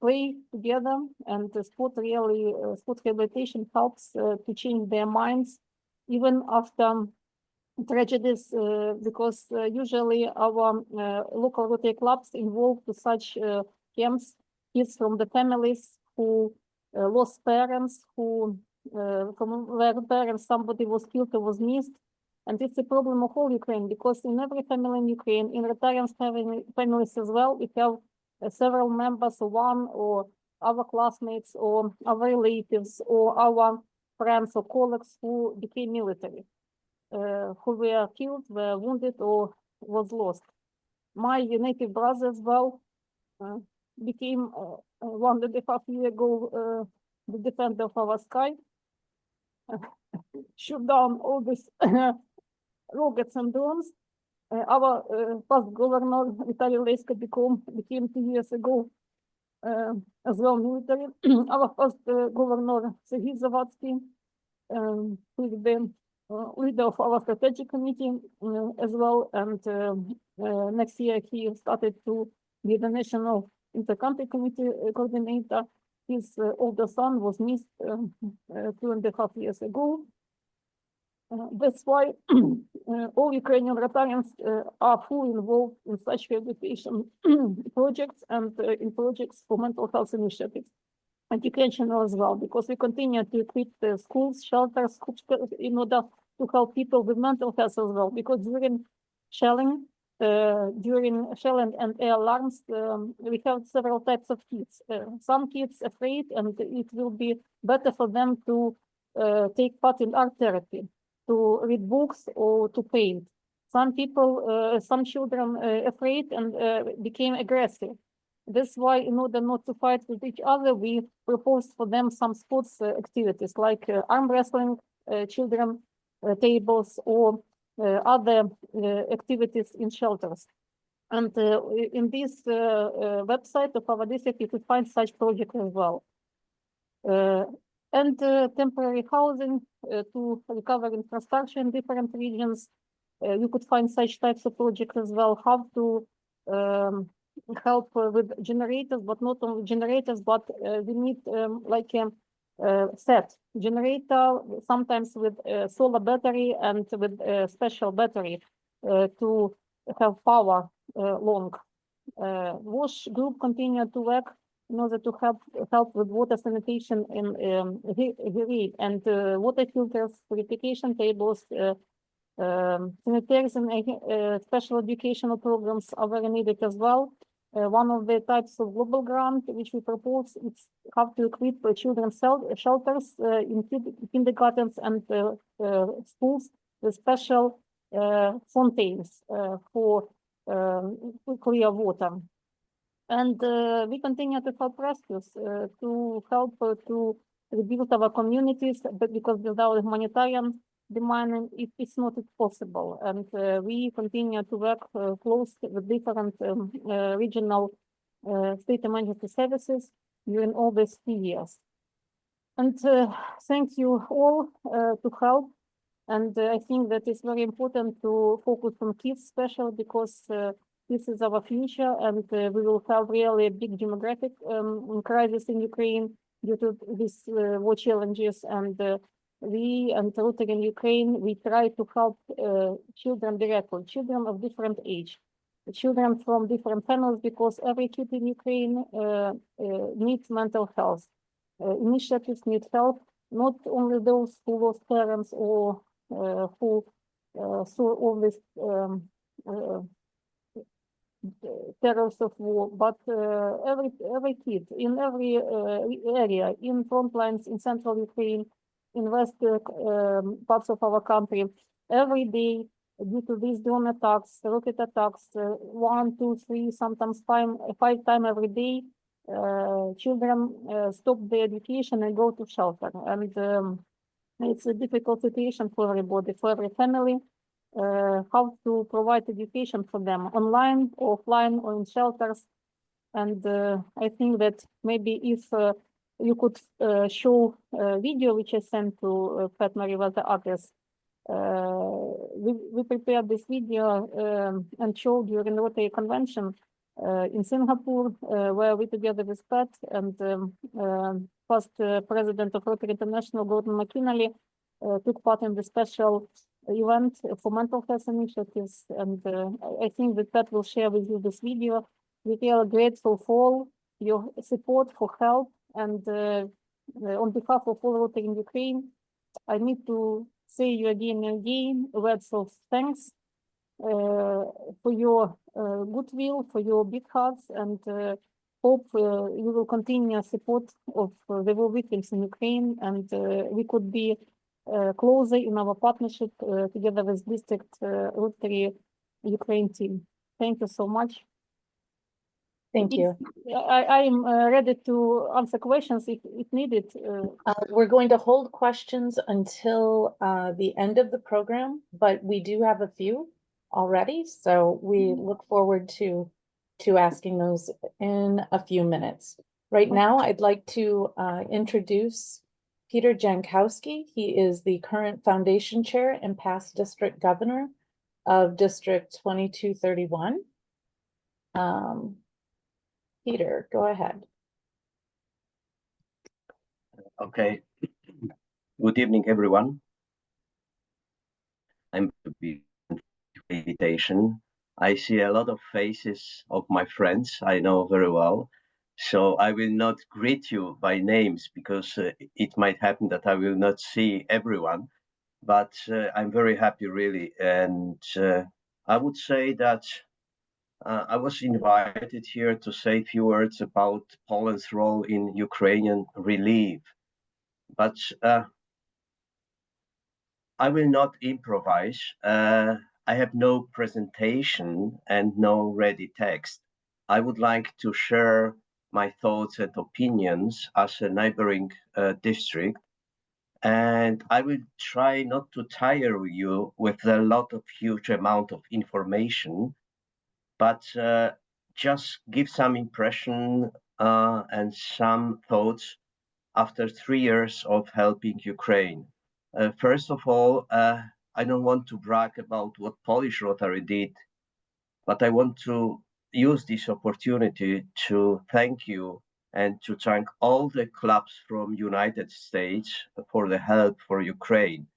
play together, and sport rehabilitation helps to change their minds even after tragedies, because usually our local Rotary clubs involved to such camps kids from the families who lost parents, who from their parents somebody was killed or was missed. And it's a problem of all Ukraine, because in every family in Ukraine, in Rotarians families as well, we have several members, one or our classmates or our relatives or our friends or colleagues who became military, who were killed, were wounded, or was lost. My native brother as well became 1.5 years ago the defender of our sky, shoot down all these rockets and drones. Our past governor Vitaly Lesko became 2 years ago as well military. Our past governor Serhiy who is the leader of our strategic committee as well, and next year he started to be the national intercountry committee coordinator. His older son was missed 2.5 years ago. That's why all Ukrainian Rotarians are fully involved in such rehabilitation projects and in projects for mental health initiatives, educational as well, because we continue to equip schools, shelters, in order to help people with mental health as well, because during shelling and air alarms, we have several types of kids. Some kids afraid, and it will be better for them to take part in art therapy, to read books, or to paint. Some people, some children afraid and became aggressive. That's why, in order not to fight with each other, we proposed for them some sports activities like arm wrestling, children tables, or other activities in shelters. And in this website of our district, you could find such projects as well. And temporary housing to recover infrastructure in different regions. You could find such types of projects as well. How to help with generators, but not only generators, but we need like a set generator, sometimes with solar battery and with a special battery to have power long. WASH group continue to work in order to help with water sanitation in Serhiy, and water filters, purification tables, sanitarians and special educational programs are very needed as well. One of the types of global grant which we propose is how to equip children's shelters in kindergartens and schools with special fountains for clear water. And we continue to help rescues, to help to rebuild our communities, but because without humanitarian demand, it's not possible. And we continue to work close with different regional state emergency services during all these 3 years. And thank you all to help. And I think that it's very important to focus on kids, especially because this is our future, and we will have really a big demographic crisis in Ukraine due to these war challenges. And we and Rotary in Ukraine, we try to help children directly, children of different age, children from different families, because every kid in Ukraine needs mental health. Initiatives need help, not only those who lost parents or who saw all this terrors of war, but every kid in every area, in front lines, in central Ukraine, in west parts of our country, every day, due to these drone attacks, rocket attacks, 1, 2, 3, sometimes five times every day, children stop their education and go to shelter. And it's a difficult situation for everybody, for every family, how to provide education for them, online, offline, or in shelters. And I think that maybe if you could show a video which I sent to Pat Merryweather Arges. We prepared this video and showed during the Rotary Convention in Singapore, where we together with Pat and past president of Rotary International, Gordon McKinley, took part in the special event for mental health initiatives. And I think that Pat will share with you this video. We are grateful for all your support, for help, and on behalf of all Rotary in Ukraine, I need to say you again and again words of thanks for your goodwill, for your big hearts, and hope you will continue support of the war victims in Ukraine, and we could be closer in our partnership together with District Rotary Ukraine team. Thank you so much. Thank you. I am ready to answer questions if needed. We're going to hold questions until the end of the program, but we do have a few already, so we look forward to asking those in a few minutes. Right now, I'd like to introduce Piotr Jankowski. He is the current foundation chair and past district governor of District 2231. Peter, go ahead. Okay. Good evening, everyone. I'm to be invitation. I see a lot of faces of my friends I know very well. So I will not greet you by names because it might happen that I will not see everyone. But I'm very happy, really. And I would say that I was invited here to say a few words about Poland's role in Ukrainian relief. But I will not improvise. I have no presentation and no ready text. I would like to share my thoughts and opinions as a neighboring district. And I will try not to tire you with a lot of huge amount of information, but just give some impression and some thoughts after 3 years of helping Ukraine. First of all, I don't want to brag about what Polish Rotary did, but I want to use this opportunity to thank you and to thank all the clubs from United States for the help for Ukraine.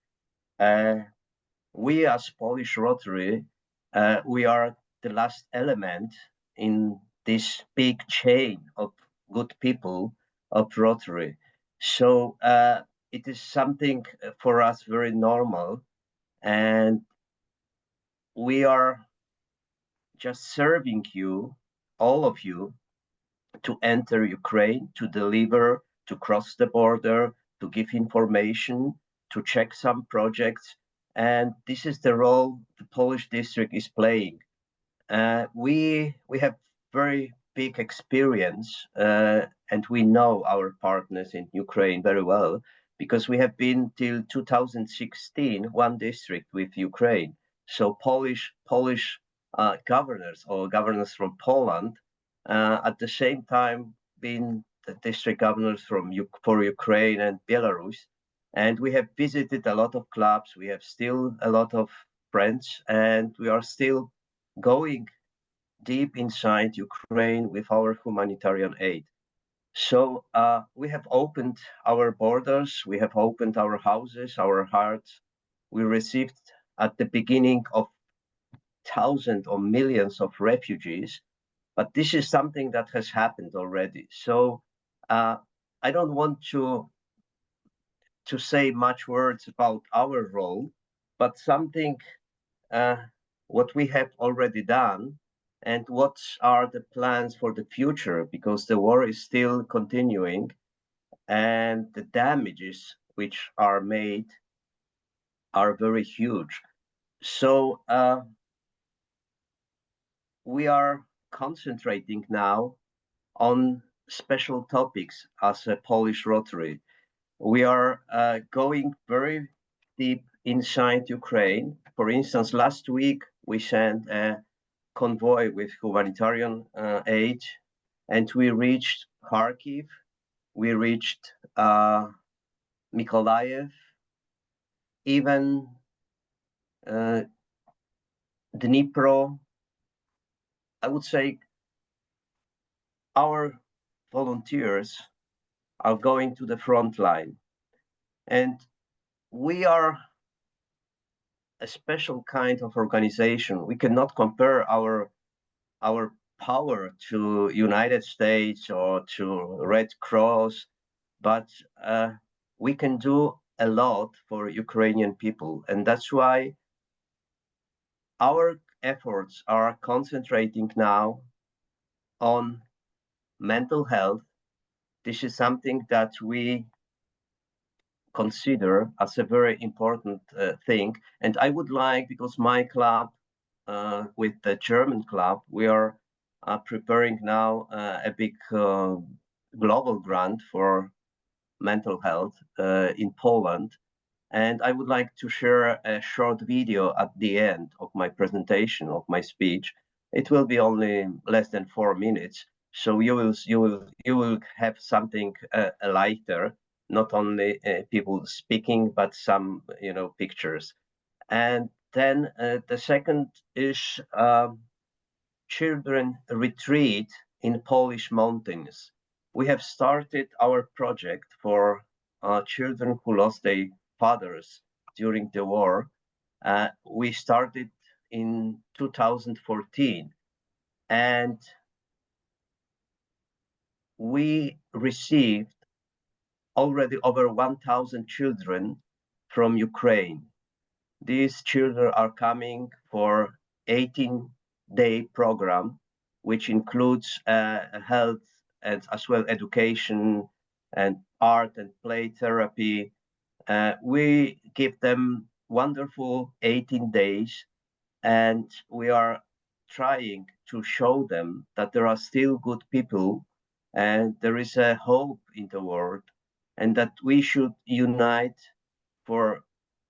We as Polish Rotary, we are the last element in this big chain of good people of Rotary. So it is something for us very normal, and we are just serving you, all of you, to enter Ukraine, to deliver, to cross the border, to give information, to check some projects. And this is the role the Polish district is playing. We have very big experience, and we know our partners in Ukraine very well, because we have been till 2016 one district with Ukraine. So Polish governors or governors from Poland, at the same time being the district governors for Ukraine and Belarus. And we have visited a lot of clubs. We have still a lot of friends, and we are still going deep inside Ukraine with our humanitarian aid. So we have opened our borders, we have opened our houses, our hearts. We received at the beginning of thousands or millions of refugees, but this is something that has happened already. So I don't want to say much words about our role, but something what we have already done, and what are the plans for the future, because the war is still continuing and the damages which are made are very huge. So we are concentrating now on special topics as a Polish Rotary. We are going very deep inside Ukraine. For instance, last week we sent a convoy with humanitarian aid, and we reached Kharkiv, we reached Mykolaiv, even Dnipro. I would say our volunteers are going to the front line, and we are a special kind of organization. We cannot compare our power to United States or to Red Cross, but we can do a lot for Ukrainian people, and that's why our efforts are concentrating now on mental health. This is something that we consider as a very important thing. And I would like, because my club with the German club, we are preparing now a big global grant for mental health in Poland. And I would like to share a short video at the end of my presentation, of my speech. It will be only less than 4 minutes, so you will have something lighter, not only people speaking, but some pictures. And then the second is children retreat in Polish mountains. We have started our project for children who lost their fathers during the war. We started in 2014, and we received already over 1,000 children from Ukraine. These children are coming for 18-day program, which includes health and as well education and art and play therapy. We give them wonderful 18 days, and we are trying to show them that there are still good people and there is a hope in the world, and that we should unite for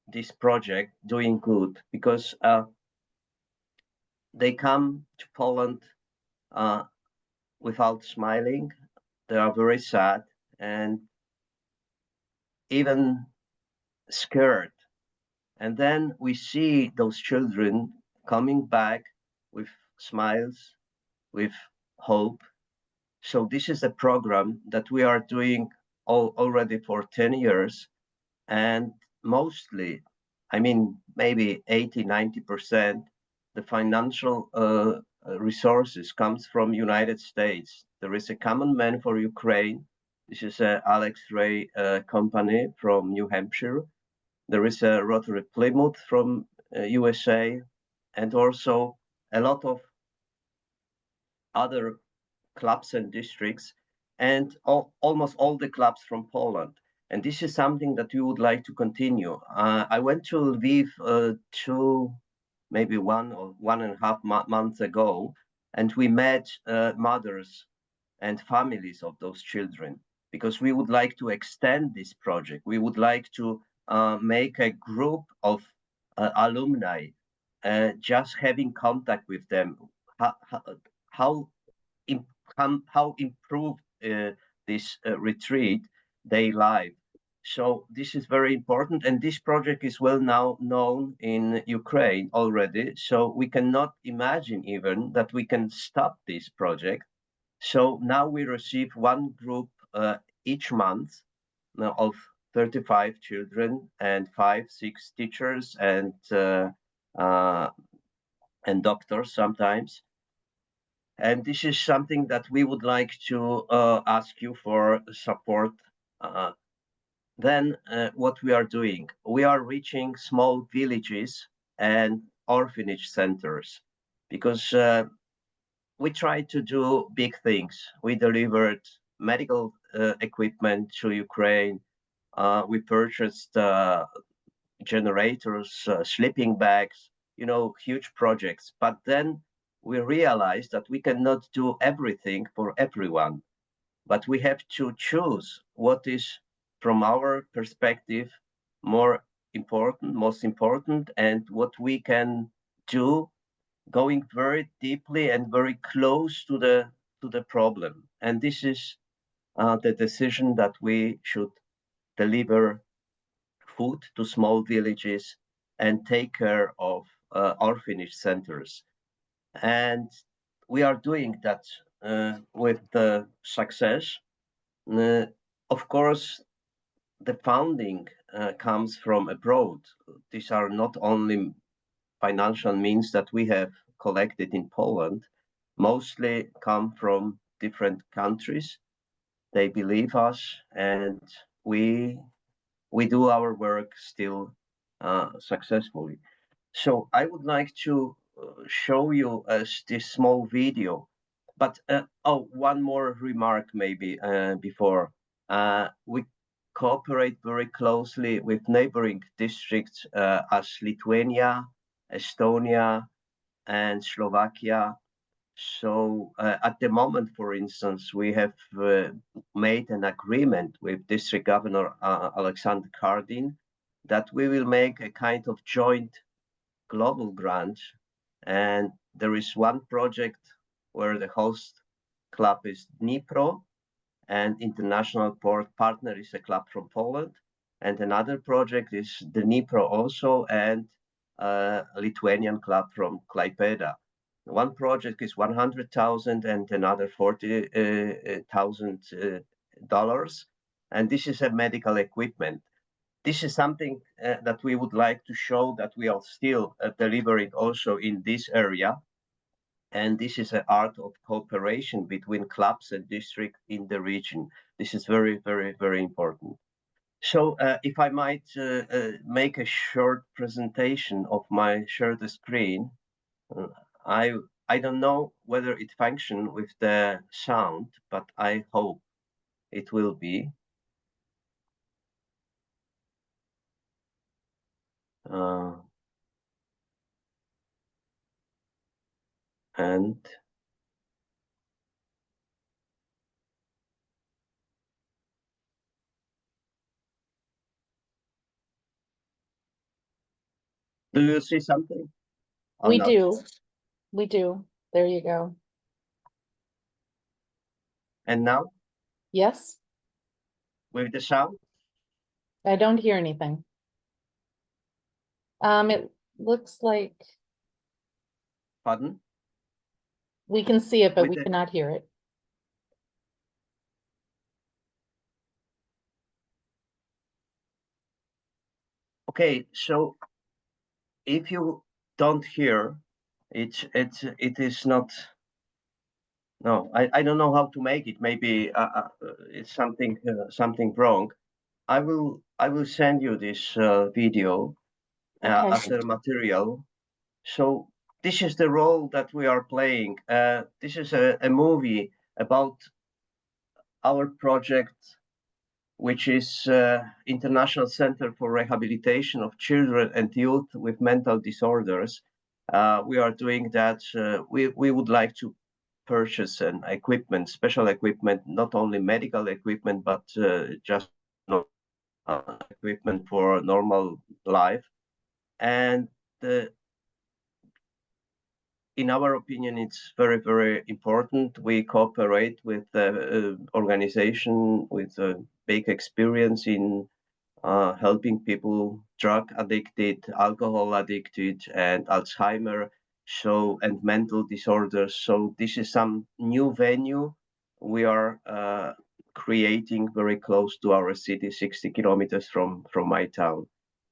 this project doing good, because they come to Poland without smiling. They are very sad and even scared. And then we see those children coming back with smiles, with hope. So this is a program that we are doing already for 10 years. And mostly, I mean, maybe 80–90%, the financial resources comes from United States. There is a common man for Ukraine. This is a Alex Ray company from New Hampshire. There is a Rotary Plymouth from USA, and also a lot of other clubs and districts, and almost all the clubs from Poland. And this is something that we would like to continue. I went to Lviv maybe 1.5 months ago, and we met mothers and families of those children, because we would like to extend this project. We would like to make a group of alumni, just having contact with them, how improve this retreat their life. So this is very important, and this project is well now known in Ukraine already. So we cannot imagine even that we can stop this project. So now we receive one group each month of 35 children and 5–6 teachers and doctors sometimes. And this is something that we would like to ask you for support. Then what we are doing, we are reaching small villages and orphanage centers, because we tried to do big things. We delivered medical equipment to Ukraine. We purchased generators, sleeping bags, you know, huge projects. But then we realized that we cannot do everything for everyone, but we have to choose what is, from our perspective, most important, and what we can do, going very deeply and very close to the problem. And this is the decision that we should deliver food to small villages and take care of orphanage centers. And we are doing that with the success. Of course, the funding comes from abroad. These are not only financial means that we have collected in Poland, mostly come from different countries. They believe us, and we do our work still successfully. So I would like to show you this small video. But one more remark maybe before. We cooperate very closely with neighboring districts as Lithuania, Estonia, and Slovakia. So at the moment, for instance, we have made an agreement with District Governor Alexander Kardin that we will make a kind of joint global grant. And there is one project where the host club is Dnipro, and international partner is a club from Poland. And another project is Dnipro also, and a Lithuanian club from Klaipėda. One project is 100,000 and another $40,000, and this is a medical equipment. This is something that we would like to show that we are still delivering also in this area. And this is an art of cooperation between clubs and districts in the region. This is very, very, very important. So if I might make a short presentation of my shared screen, I don't know whether it functions with the sound, but I hope it will be. And do you see something? Or We not? do. We do. There you go. And now Yes, with the sound? I don't hear anything. It looks like Pardon? we can see it, but With we the- cannot hear it. Okay, so if you don't hear, it is not. No, I don't know how to make it. Maybe it's something wrong. I will send you this video Okay. as a material. So this is the role that we are playing. This is a movie about our project, which is International Center for Rehabilitation of Children and Youth with Mental Disorders. We are doing that. We would like to purchase an equipment, special equipment, not only medical equipment, but just equipment for normal life. And in our opinion, it's very, very important. We cooperate with the organization with a big experience in helping people drug addicted, alcohol addicted, and Alzheimer, and mental disorders. So this is some new venue we are creating very close to our city, 60 kilometers from my town.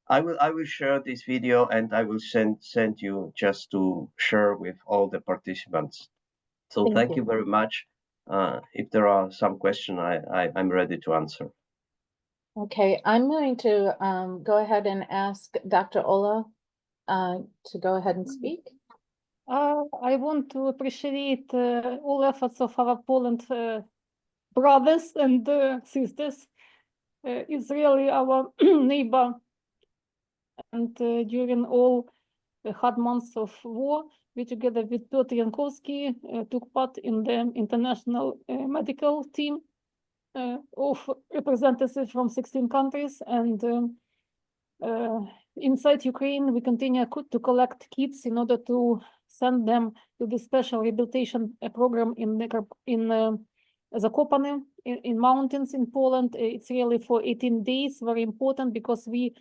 I will share this video, and I will send you just to share with all the participants. So thank you very much. If there are some questions, I'm ready to answer. Okay, I'm going to go ahead and ask Dr. Olha to go ahead and speak. I want to appreciate all efforts of our Poland brothers and sisters. It's really our neighbor, and during all the hard months of war, we together with Piotr Jankowski took part in the international medical team of representatives from 16 countries, and inside Ukraine, we continue to collect kits in order to send them to the special rehabilitation program in Zakopane, in mountains in Poland. It's really for 18 days, very important, because we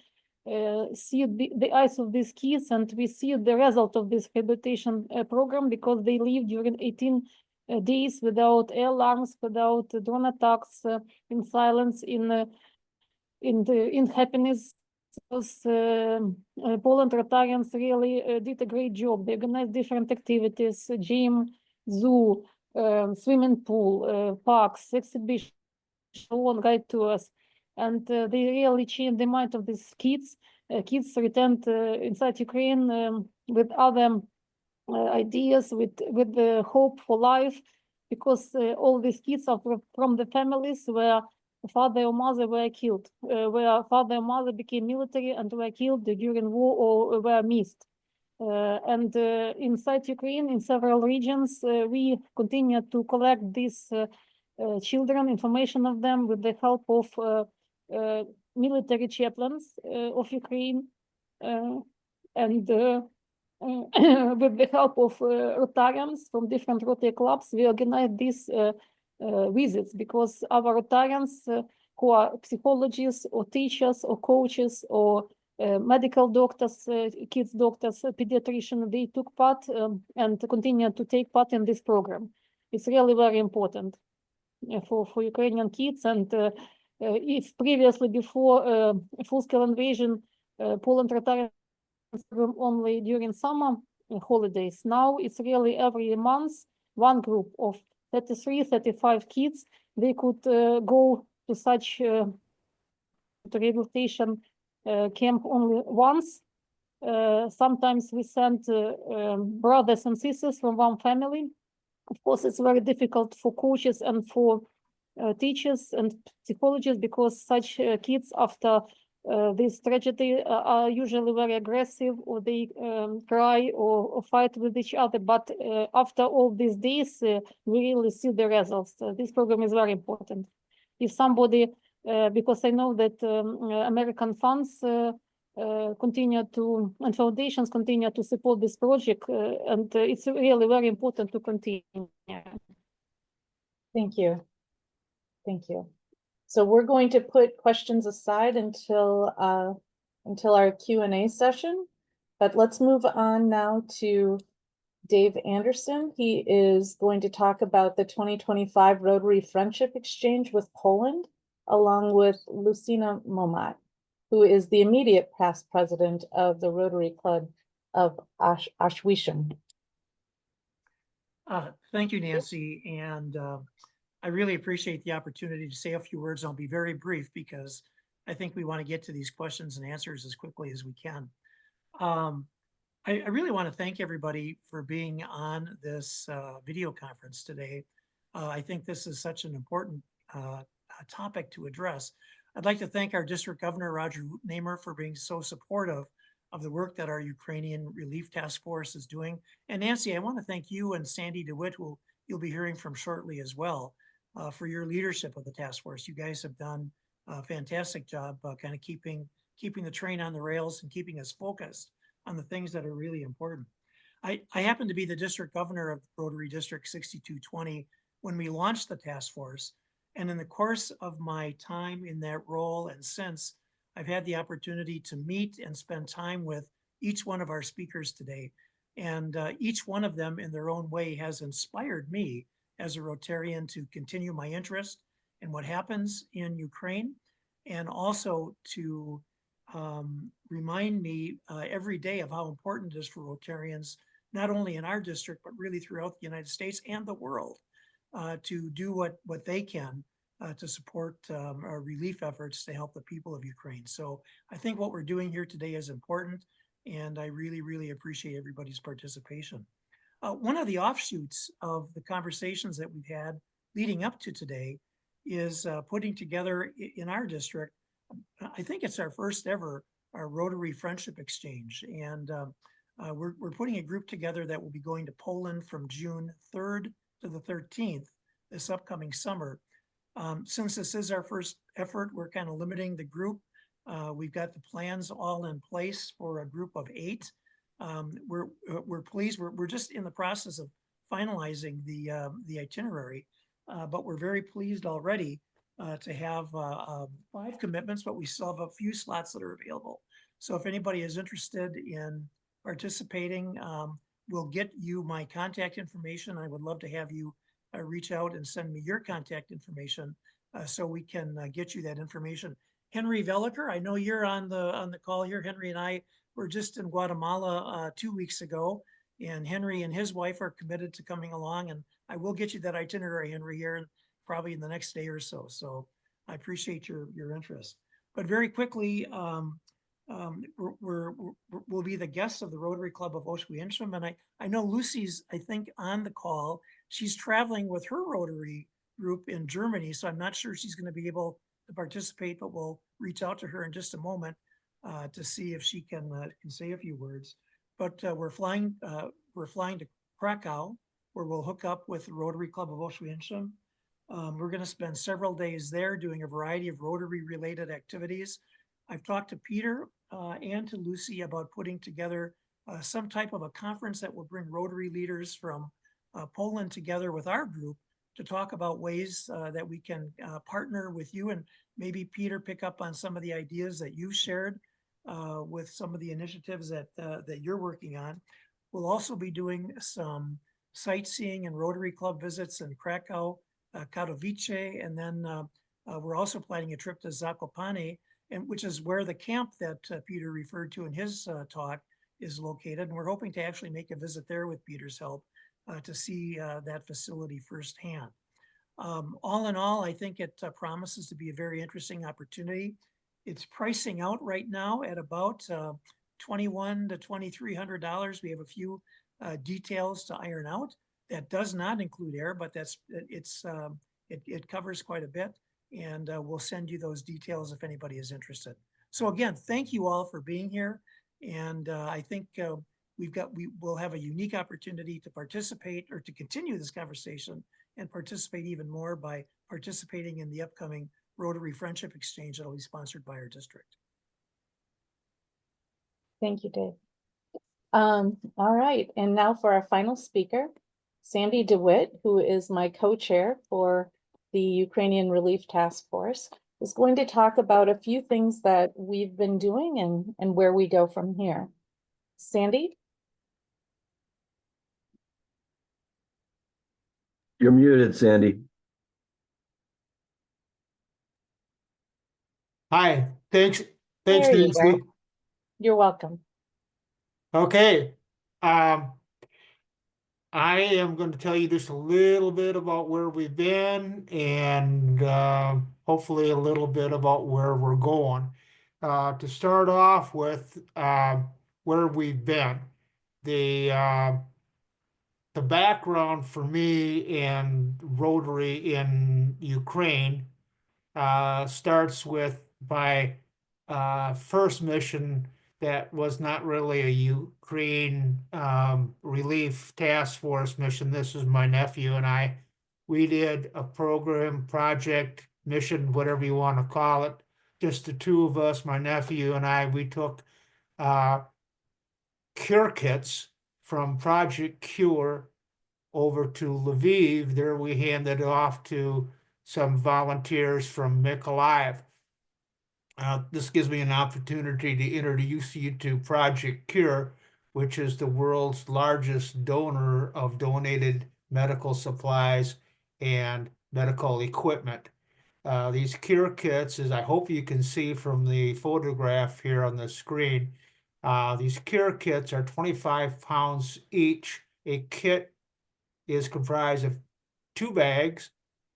see the eyes of these kids, and we see the result of this rehabilitation program, because they live during 18 days without air alarms, without drone attacks, in silence, in happiness. Poland Rotarians really did a great job. They organized different activities: gym, zoo, swimming pool, parks, exhibitions, guide tours, and they really changed the mind of these kids. Kids returned inside Ukraine with other ideas, with the hope for life, because all these kids are from the families where father or mother were killed, where father or mother became military and were killed during war or were missed. And inside Ukraine, in several regions, we continue to collect these children, information of them, with the help of military chaplains of Ukraine, and with the help of Rotarians from different Rotary clubs, we organize these visits, because our Rotarians who are psychologists or teachers or coaches or medical doctors, kids doctors, pediatricians, they took part and continue to take part in this program. It's really very important for Ukrainian kids. And if previously, before full-scale invasion, Poland Rotarians only during summer holidays, now it's really every month, one group of 33, 35 kids, they could go to such rehabilitation camp only once. Sometimes we send brothers and sisters from one family. Of course, it's very difficult for coaches and for teachers and psychologists, because such kids after this tragedy are usually very aggressive, or they cry or fight with each other. But after all these days, we really see the results. This program is very important. If somebody, because I know that American funds continue to, and foundations continue to support this project, and it's really very important to continue. Thank you. Thank you. So we're going to put questions aside until our Q&A session, but let's move on now to Dave Anderson. He is going to talk about the 2025 Rotary Friendship Exchange with Poland, along with Lucyna Momot, who is the immediate past president of the Rotary Club of Auschwitz. Thank you, Nancy, and I really appreciate the opportunity to say a few words. I'll be very brief, because I think we want to get to these questions and answers as quickly as we can. I really want to thank everybody for being on this video conference today. I think this is such an important topic to address. I'd like to thank our district governor, Roger Utnehmer, for being so supportive of the work that our Ukrainian Relief Task Force is doing. And Nancy, I want to thank you and Sandy DeWitt, who you'll be hearing from shortly as well, for your leadership of the task force. You guys have done a fantastic job kind of keeping the train on the rails and keeping us focused on the things that are really important. I happen to be the district governor of Rotary District 6220 when we launched the task force. And in the course of my time in that role and since, I've had the opportunity to meet and spend time with each one of our speakers today. And each one of them in their own way has inspired me as a Rotarian to continue my interest in what happens in Ukraine, and also to remind me every day of how important it is for Rotarians, not only in our district, but really throughout the United States and the world, to do what they can to support our relief efforts to help the people of Ukraine. So I think what we're doing here today is important, and I really, really appreciate everybody's participation. One of the offshoots of the conversations that we've had leading up to today is putting together in our district, I think it's our first ever Rotary Friendship Exchange. And we're putting a group together that will be going to Poland from June 3rd to the 13th this upcoming summer. Since this is our first effort, we're kind of limiting the group. We've got the plans all in place for a group of 8. We're pleased. We're just in the process of finalizing the itinerary, but we're very pleased already to have 5 commitments, but we still have a few slots that are available. So if anybody is interested in participating, we'll get you my contact information. I would love to have you reach out and send me your contact information so we can get you that information. Henry Velliker, I know you're on the call here. Henry and I were just in Guatemala 2 weeks ago, and Henry and his wife are committed to coming along, and I will get you that itinerary, Henry, here probably in the next day or so. So I appreciate your interest. But very quickly, we'll be the guests of the Rotary Club of Oświęcim, and I know Lucy's, I think, on the call. She's traveling with her Rotary group in Germany, so I'm not sure she's going to be able to participate, but we'll reach out to her in just a moment to see if she can say a few words. But we're flying to Krakow, where we'll hook up with the Rotary Club of Oświęcim. We're going to spend several days there doing a variety of Rotary-related activities. I've talked to Peter and to Lucy about putting together some type of a conference that will bring Rotary leaders from Poland together with our group to talk about ways that we can partner with you, and maybe Peter pick up on some of the ideas that you shared with some of the initiatives that you're working on. We'll also be doing some sightseeing and Rotary Club visits in Krakow, Katowice, and then we're also planning a trip to Zakopane, and which is where the camp that Peter referred to in his talk is located. And we're hoping to actually make a visit there with Peter's help to see that facility firsthand. All in all, I think it promises to be a very interesting opportunity. It's pricing out right now at about $2,100 to $2,300. We have a few details to iron out. That does not include air, but it covers quite a bit, and we'll send you those details if anybody is interested. So again, thank you all for being here, and I think we'll have a unique opportunity to participate or to continue this conversation and participate even more by participating in the upcoming Rotary Friendship Exchange that will be sponsored by our district. Thank you, Dave. All right, and now for our final speaker, Sanford DeWitt, who is my co-chair for the Ukrainian Relief Task Force, is going to talk about a few things that we've been doing and where we go from here. Sandy? You're muted, Sandy. Hi, thanks, There you Nancy. go. You're welcome. Okay, I am going to tell you just a little bit about where we've been and hopefully a little bit about where we're going. To start off with where we've been, the background for me and Rotary in Ukraine starts with my first mission that was not really a Ukraine relief task force mission. This is my nephew and I. We did a program, project, mission, whatever you want to call it. Just the two of us, my nephew and I, we took cure kits from Project Cure over to Lviv. There we handed off to some volunteers from Mykolaiv. This gives me an opportunity to introduce you to Project Cure, which is the world's largest donor of donated medical supplies and medical equipment. These cure kits, as I hope you can see from the photograph here on the screen, these cure kits are 25 pounds each. A kit is comprised of 2 bags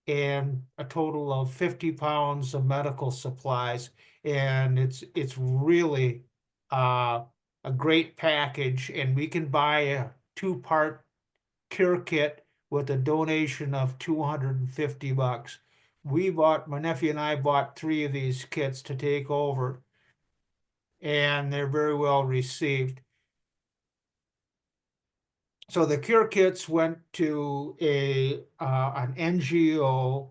and a total of 50 pounds of medical supplies. And it's really a great package, and we can buy a 2-part cure kit with a donation of $250. My nephew and I bought 3 of these kits to take over, and they're very well received. So the cure kits went to an NGO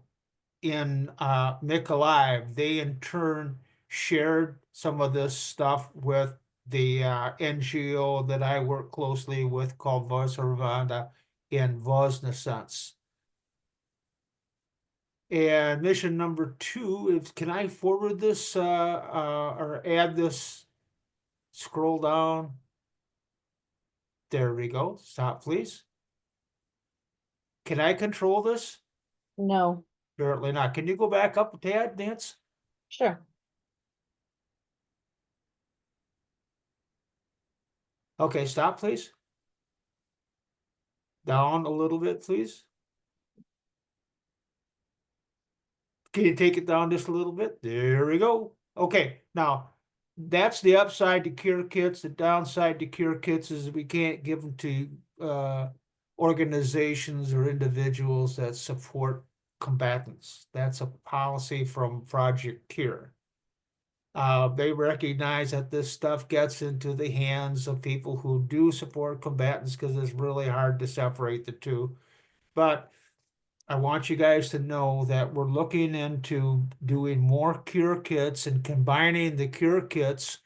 in Mykolaiv. They in turn shared some of this stuff with the NGO that I work closely with called Vozhravada in Voznesens. And mission number 2 is, can I forward this or add this? Scroll down. There we go. Stop, please. Can I control this? No, Apparently not. Can you go back up a tad, Nance? sure. Okay, stop, please. Down a little bit, please. Can you take it down just a little bit? There we go. Okay, now that's the upside to cure kits. The downside to cure kits is we can't give them to organizations or individuals that support combatants. That's a policy from Project Cure. They recognize that this stuff gets into the hands of people who do support combatants because it's really hard to separate the two. But I want you guys to know that we're looking into doing more cure kits and combining the cure kits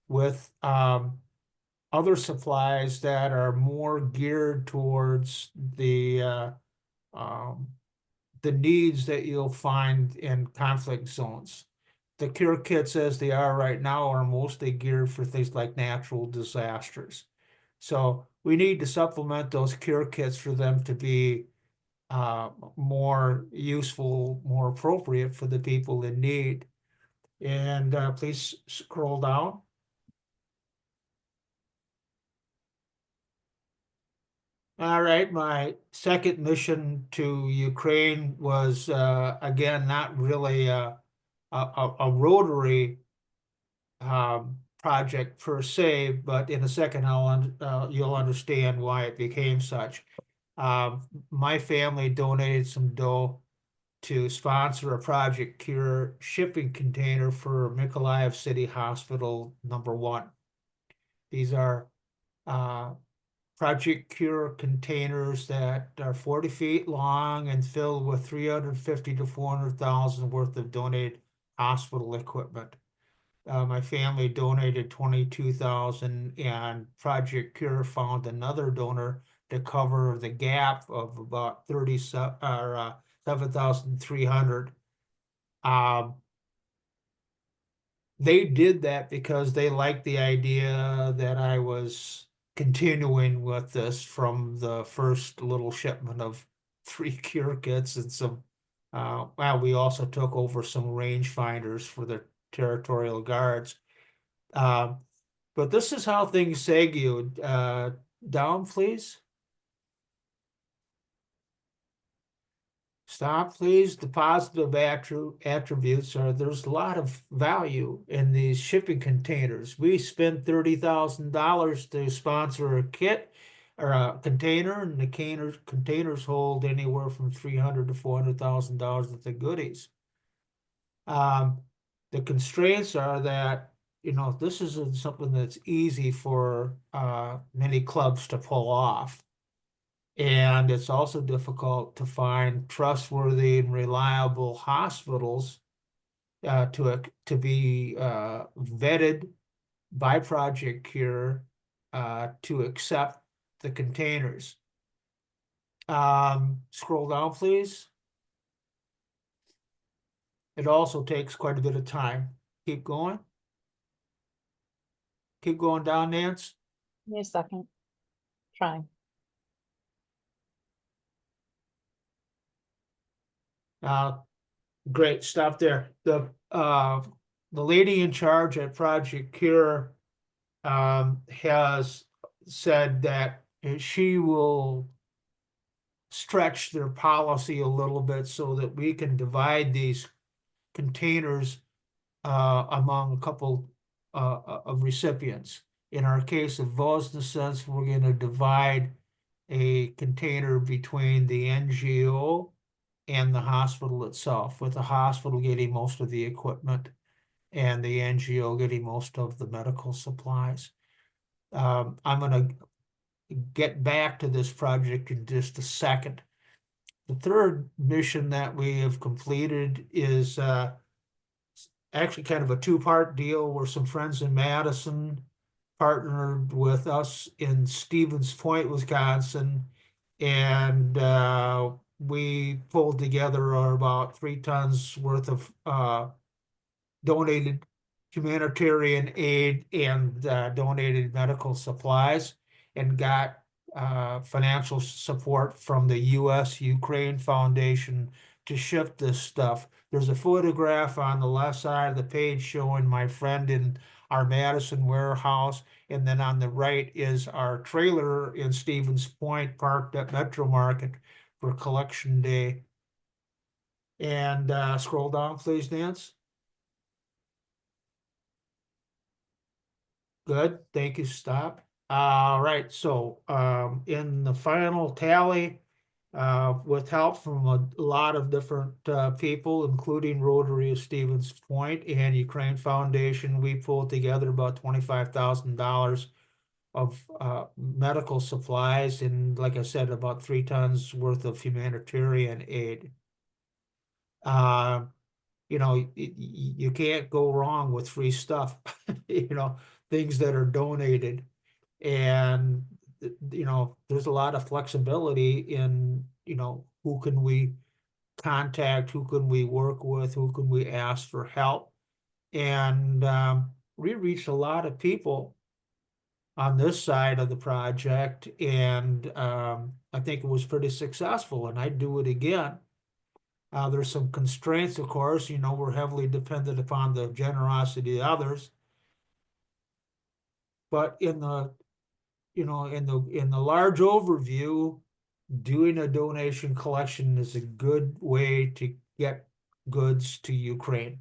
with other supplies that are more geared towards the needs that you'll find in conflict zones. The cure kits as they are right now are mostly geared for things like natural disasters. So we need to supplement those cure kits for them to be more useful, more appropriate for the people in need. And please scroll down. All right, my second mission to Ukraine was again not really a Rotary project per se, but in a second you'll understand why it became such. My family donated some dough to sponsor a Project Cure shipping container for Mykolaiv City Hospital #1. These are Project Cure containers that are 40 feet long and filled with 350 to 400,000 worth of donated hospital equipment. My family donated 22,000, and Project Cure found another donor to cover the gap of about 7,300. They did that because they liked the idea that I was continuing with this from the first little shipment of 3 cure kits and some. Well, we also took over some rangefinders for the territorial guards. But this is how things segued. Down, please. Stop, please. The positive attributes are there's a lot of value in these shipping containers. We spent $30,000 to sponsor a kit or a container, and the containers hold anywhere from $300,000 to $400,000 worth of goodies. The constraints are that, this isn't something that's easy for many clubs to pull off. And it's also difficult to find trustworthy and reliable hospitals to be vetted by Project Cure to accept the containers. Scroll down, please. It also takes quite a bit of time. Keep going. Keep going down, Nance. Give me a second. Trying. Great stuff there. The lady in charge at Project Cure has said that she will stretch their policy a little bit so that we can divide these containers among a couple of recipients. In our case of Voznesens, we're going to divide a container between the NGO and the hospital itself, with the hospital getting most of the equipment and the NGO getting most of the medical supplies. I'm going to get back to this project in just a second. The third mission that we have completed is actually kind of a two-part deal where some friends in Madison partnered with us in Stevens Point, Wisconsin, and we pulled together about 3 tons worth of donated humanitarian aid and donated medical supplies, and got financial support from the U.S. Ukraine Foundation to ship this stuff. There's a photograph on the left side of the page showing my friend in our Madison warehouse, and then on the right is our trailer in Stevens Point parked at Metro Market for collection day. And scroll down, please, Nance. Good, thank you, stop. All right, so in the final tally, with help from a lot of different people, including Rotary of Stevens Point and Ukraine Foundation, we pulled together about $25,000 of medical supplies and, like I said, about 3 tons worth of humanitarian aid. You know, you can't go wrong with free stuff, you know, things that are donated. And, you know, there's a lot of flexibility in, you know, who can we contact, who can we work with, who can we ask for help. And we reached a lot of people on this side of the project, and I think it was pretty successful, and I'd do it again. There's some constraints, of course, you know, we're heavily dependent upon the generosity of others. But in the, you know, in the large overview, doing a donation collection is a good way to get goods to Ukraine.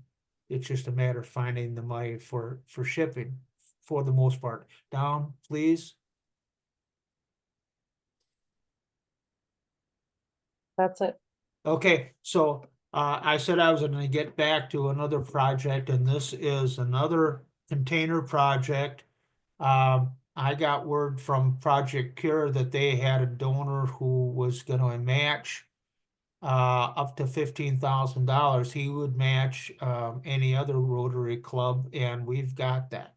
It's just a matter of finding the money for shipping, for the most part. Down, please. That's it. Okay, so I said I was going to get back to another project, and this is another container project. I got word from Project Cure that they had a donor who was going to match up to $15,000. He would match any other Rotary club, and we've got that.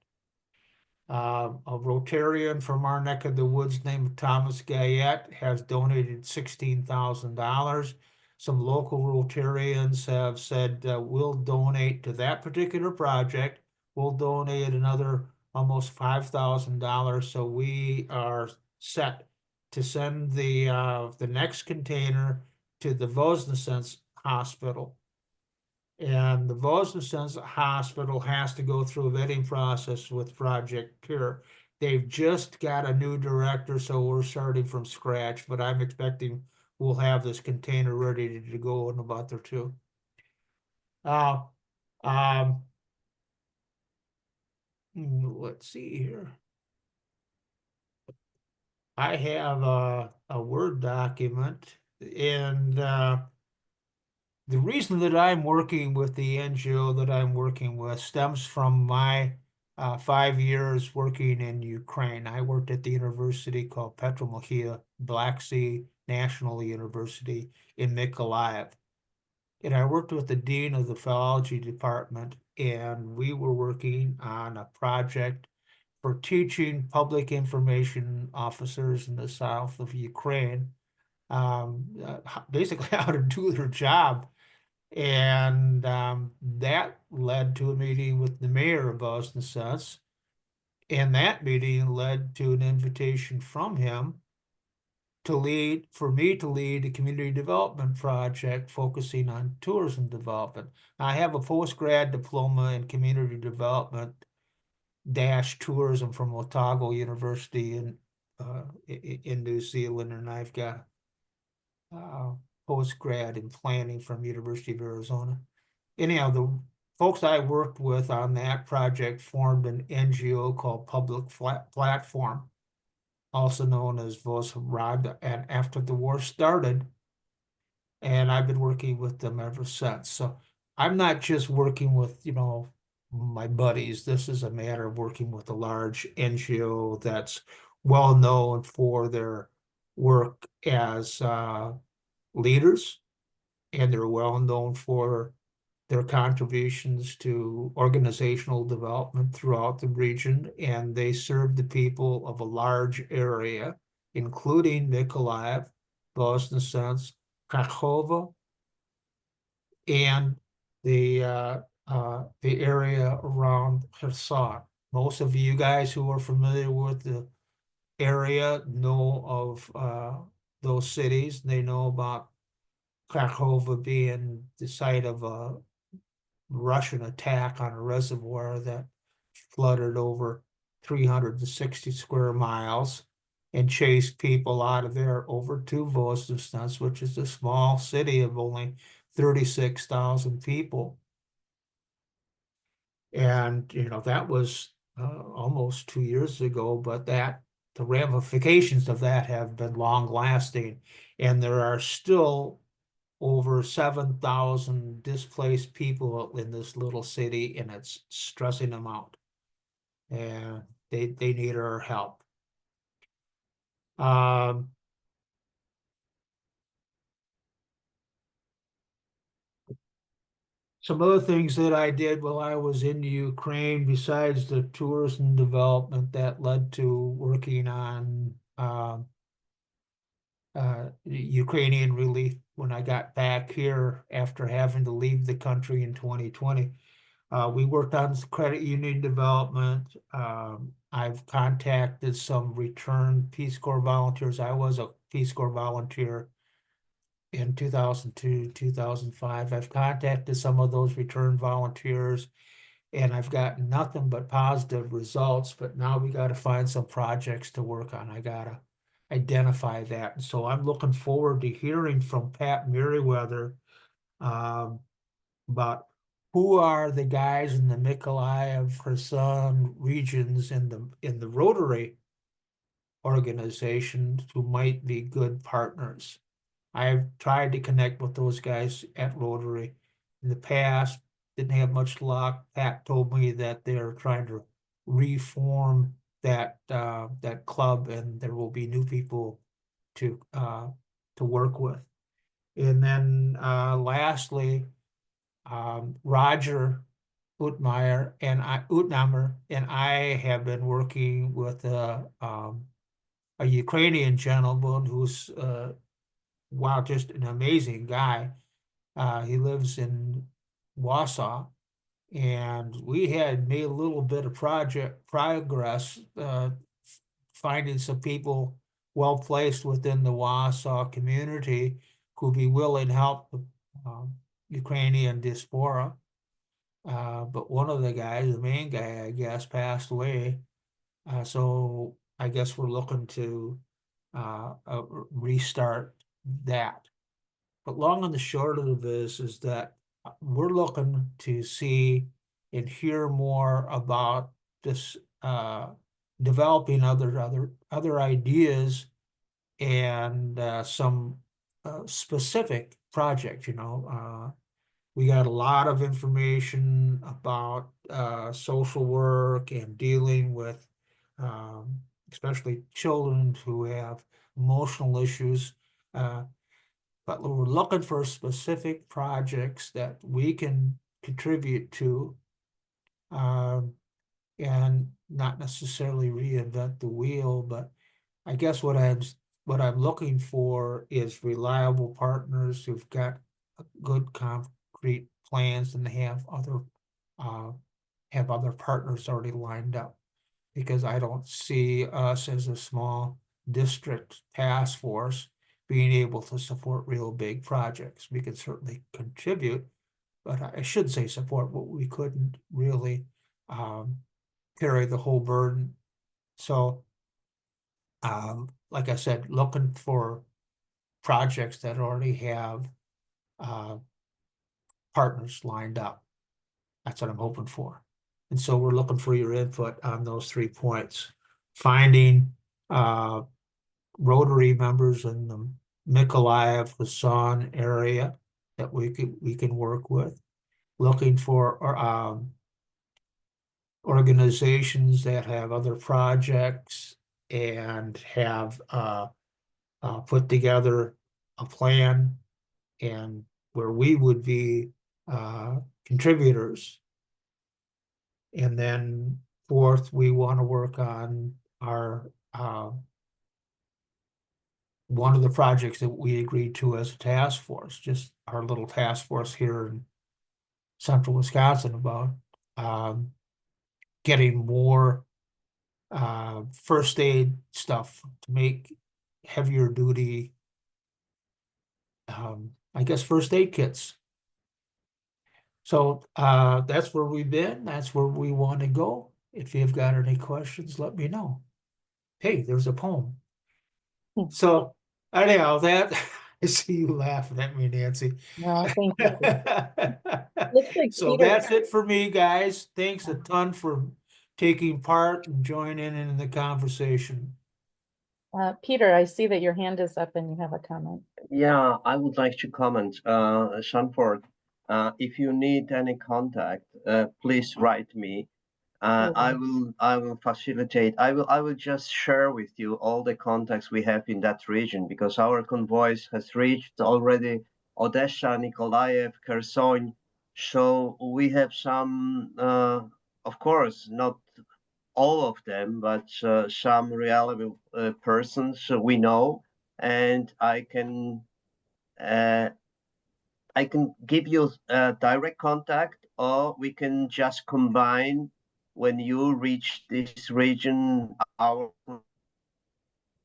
A Rotarian from our neck of the woods named Thomas Gayette has donated $16,000. Some local Rotarians have said we'll donate to that particular project. We'll donate another almost $5,000. So we are set to send the next container to the Voznesens Hospital. And the Voznesens Hospital has to go through a vetting process with Project Cure. They've just got a new director, so we're starting from scratch, but I'm expecting we'll have this container ready to go in about or two. Let's see here. I have a Word document, and the reason that I'm working with the NGO that I'm working with stems from my 5 years working in Ukraine. I worked at the university called Petromochia Black Sea National University in Mykolaiv. And I worked with the dean of the philology department, and we were working on a project for teaching public information officers in the south of Ukraine basically how to do their job. And that led to a meeting with the mayor of Voznesens, and that meeting led to an invitation from him to lead, for me to lead a community development project focusing on tourism development. I have a post-grad diploma in community development dash tourism from Otago University in New Zealand, and I've got post-grad in planning from University of Arizona. Anyhow, the folks I worked with on that project formed an NGO called Public Platform. also known as Vozhrad, and after the war started, and I've been working with them ever since. So I'm not just working with, my buddies. This is a matter of working with a large NGO that's well known for their work as leaders, and they're well known for their contributions to organizational development throughout the region, and they serve the people of a large area, including Mykolaiv, Voznesens, Krakow, and the area around Kherson. Most of you guys who are familiar with the area know of those cities. They know about Krakow being the site of a Russian attack on a reservoir that flooded over 360 square miles and chased people out of there over to Voznesens, which is a small city of only 36,000 people. And, that was almost 2 years ago, but the ramifications of that have been long lasting. And there are still over 7,000 displaced people in this little city, and it's stressing them out. And they need our help. Some other things that I did while I was in Ukraine, besides the tourism development, that led to working on Ukrainian relief when I got back here after having to leave the country in 2020. We worked on credit union development. I've contacted some returned Peace Corps volunteers. I was a Peace Corps volunteer in 2002, 2005. I've contacted some of those returned volunteers, and I've gotten nothing but positive results, but now we got to find some projects to work on. I got to identify that. And so I'm looking forward to hearing from Pat Merryweather about who are the guys in the Mykolaiv, Kherson regions in the Rotary organization who might be good partners. I've tried to connect with those guys at Rotary in the past, didn't have much luck. Pat told me that they're trying to reform that club, and there will be new people to work with. And then lastly, Roger Utnehmer and I have been working with a Ukrainian gentleman who's wow, just an amazing guy. He lives in Warsaw, and we had made a little bit of progress finding some people well placed within the Warsaw community who'd be willing to help the Ukrainian diaspora. But one of the guys, the main guy, I guess, passed away. So I guess we're looking to restart that. But long and the short of this is that we're looking to see and hear more about this developing other ideas and some specific projects. We got a lot of information about social work and dealing with especially children who have emotional issues. But we're looking for specific projects that we can contribute to and not necessarily reinvent the wheel. But I guess what I'm looking for is reliable partners who've got good concrete plans and have other partners already lined up. Because I don't see us as a small district task force being able to support real big projects. We could certainly contribute, but I should say support, but we couldn't really carry the whole burden. So, like I said, looking for projects that already have partners lined up. That's what I'm hoping for. And so we're looking for your input on those 3 points. Finding Rotary members in the Mykolaiv, Lucyna area that we can work with. Looking for organizations that have other projects and have put together a plan and where we would be contributors. And then fourth, we want to work on our one of the projects that we agreed to as a task force, just our little task force here in central Wisconsin about getting more first aid stuff to make heavier duty, I guess, first aid kits. So that's where we've been. That's where we want to go. If you've got any questions, let me know. Hey, there's a poem. So anyhow, that I see you laughing at me, Nancy. No, thank you. Looks like So Peter- that's it for me, guys. Thanks a ton for taking part and joining in the conversation. Peter, I see that your hand is up and you have a comment. Yeah, I would like to comment, Sanford. If you need any contact, please write me. I will facilitate. I will just share with you all the contacts we have in that region, because our convoys has reached already Odessa, Nikolaev, Kherson. So we have some, of course, not all of them, but some reliable persons we know, and I can give you direct contact, or we can just combine when you reach this region our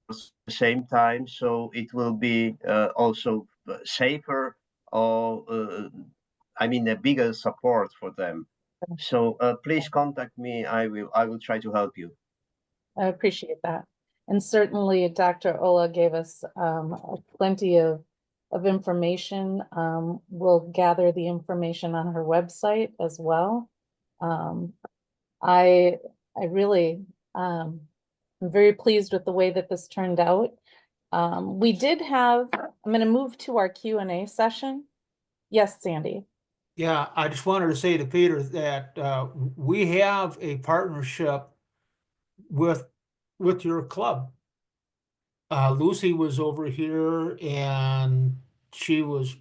the same time, so it will be also safer, or I mean a bigger support for them. So please contact me. I will try to help you. I appreciate that. And certainly Dr. Olha gave us plenty of information. We'll gather the information on her website as well. I really am very pleased with the way that this turned out. We did have, I'm going to move to our Q&A session. Yes, Sandy. Yeah, I just wanted to say to Peter that we have a partnership with your club. Lucy was over here and she was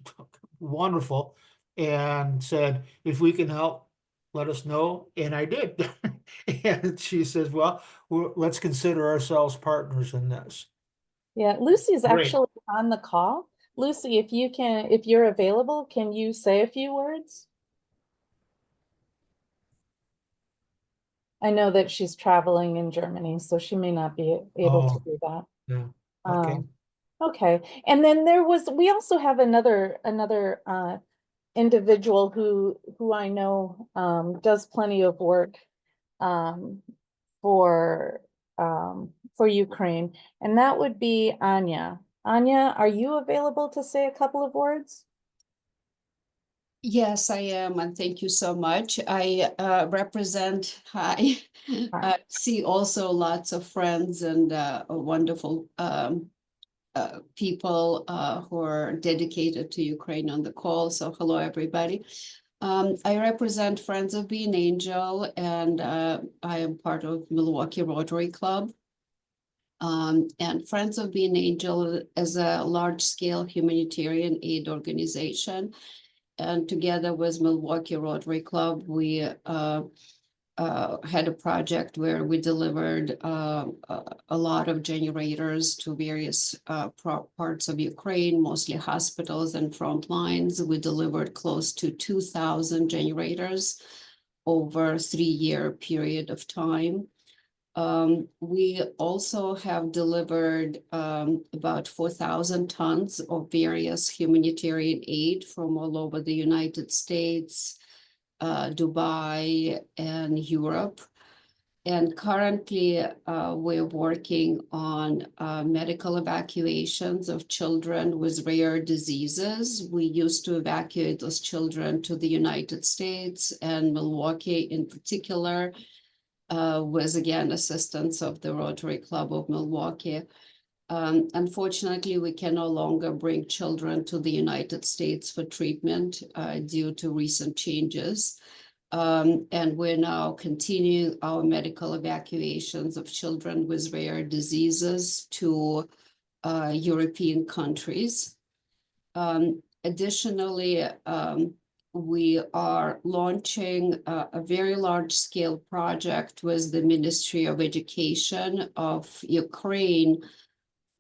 wonderful and said, if we can help, let us know. And I did. And she says, well, let's consider ourselves partners in this. Yeah, Lucy's Great. actually on the call. Lucy, if you're available, can you say a few words? I know that she's traveling in Germany, so she may not be able to do that. Yeah. Okay. Okay. And then we also have another individual who I know does plenty of work for Ukraine, and that would be Anya. Anya, are you available to say a couple of words? Yes, I am, and thank you so much. I represent, I see also lots of friends and wonderful people who are dedicated to Ukraine on the call. So hello, everybody. I represent Friends of Being Angel, and I am part of Milwaukee Rotary Club. And Friends of Being Angel is a large-scale humanitarian aid organization. And together with Milwaukee Rotary Club, we had a project where we delivered a lot of generators to various parts of Ukraine, mostly hospitals and front lines. We delivered close to 2,000 generators over a 3-year period of time. We also have delivered about 4,000 tons of various humanitarian aid from all over the United States, Dubai, and Europe. And currently, we're working on medical evacuations of children with rare diseases. We used to evacuate those children to the United States and Milwaukee in particular. with again assistance of the Rotary Club of Milwaukee. Unfortunately, we can no longer bring children to the United States for treatment due to recent changes. And we're now continuing our medical evacuations of children with rare diseases to European countries. Additionally, we are launching a very large-scale project with the Ministry of Education of Ukraine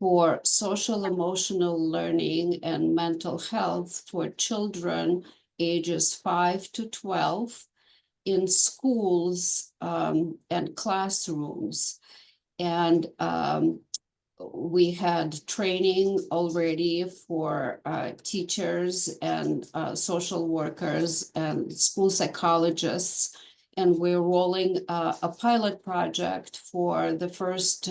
for social emotional learning and mental health for children ages 5 to 12 in schools and classrooms. And we had training already for teachers and social workers and school psychologists. And we're rolling a pilot project for the first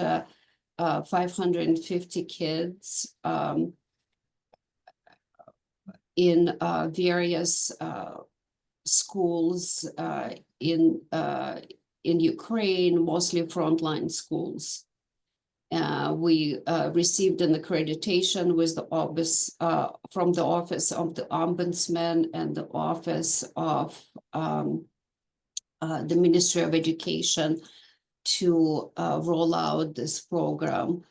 550 kids in various schools in Ukraine, mostly frontline schools. We received an accreditation with the office from the Office of the Ombudsman and the Office of the Ministry of Education to roll out this program.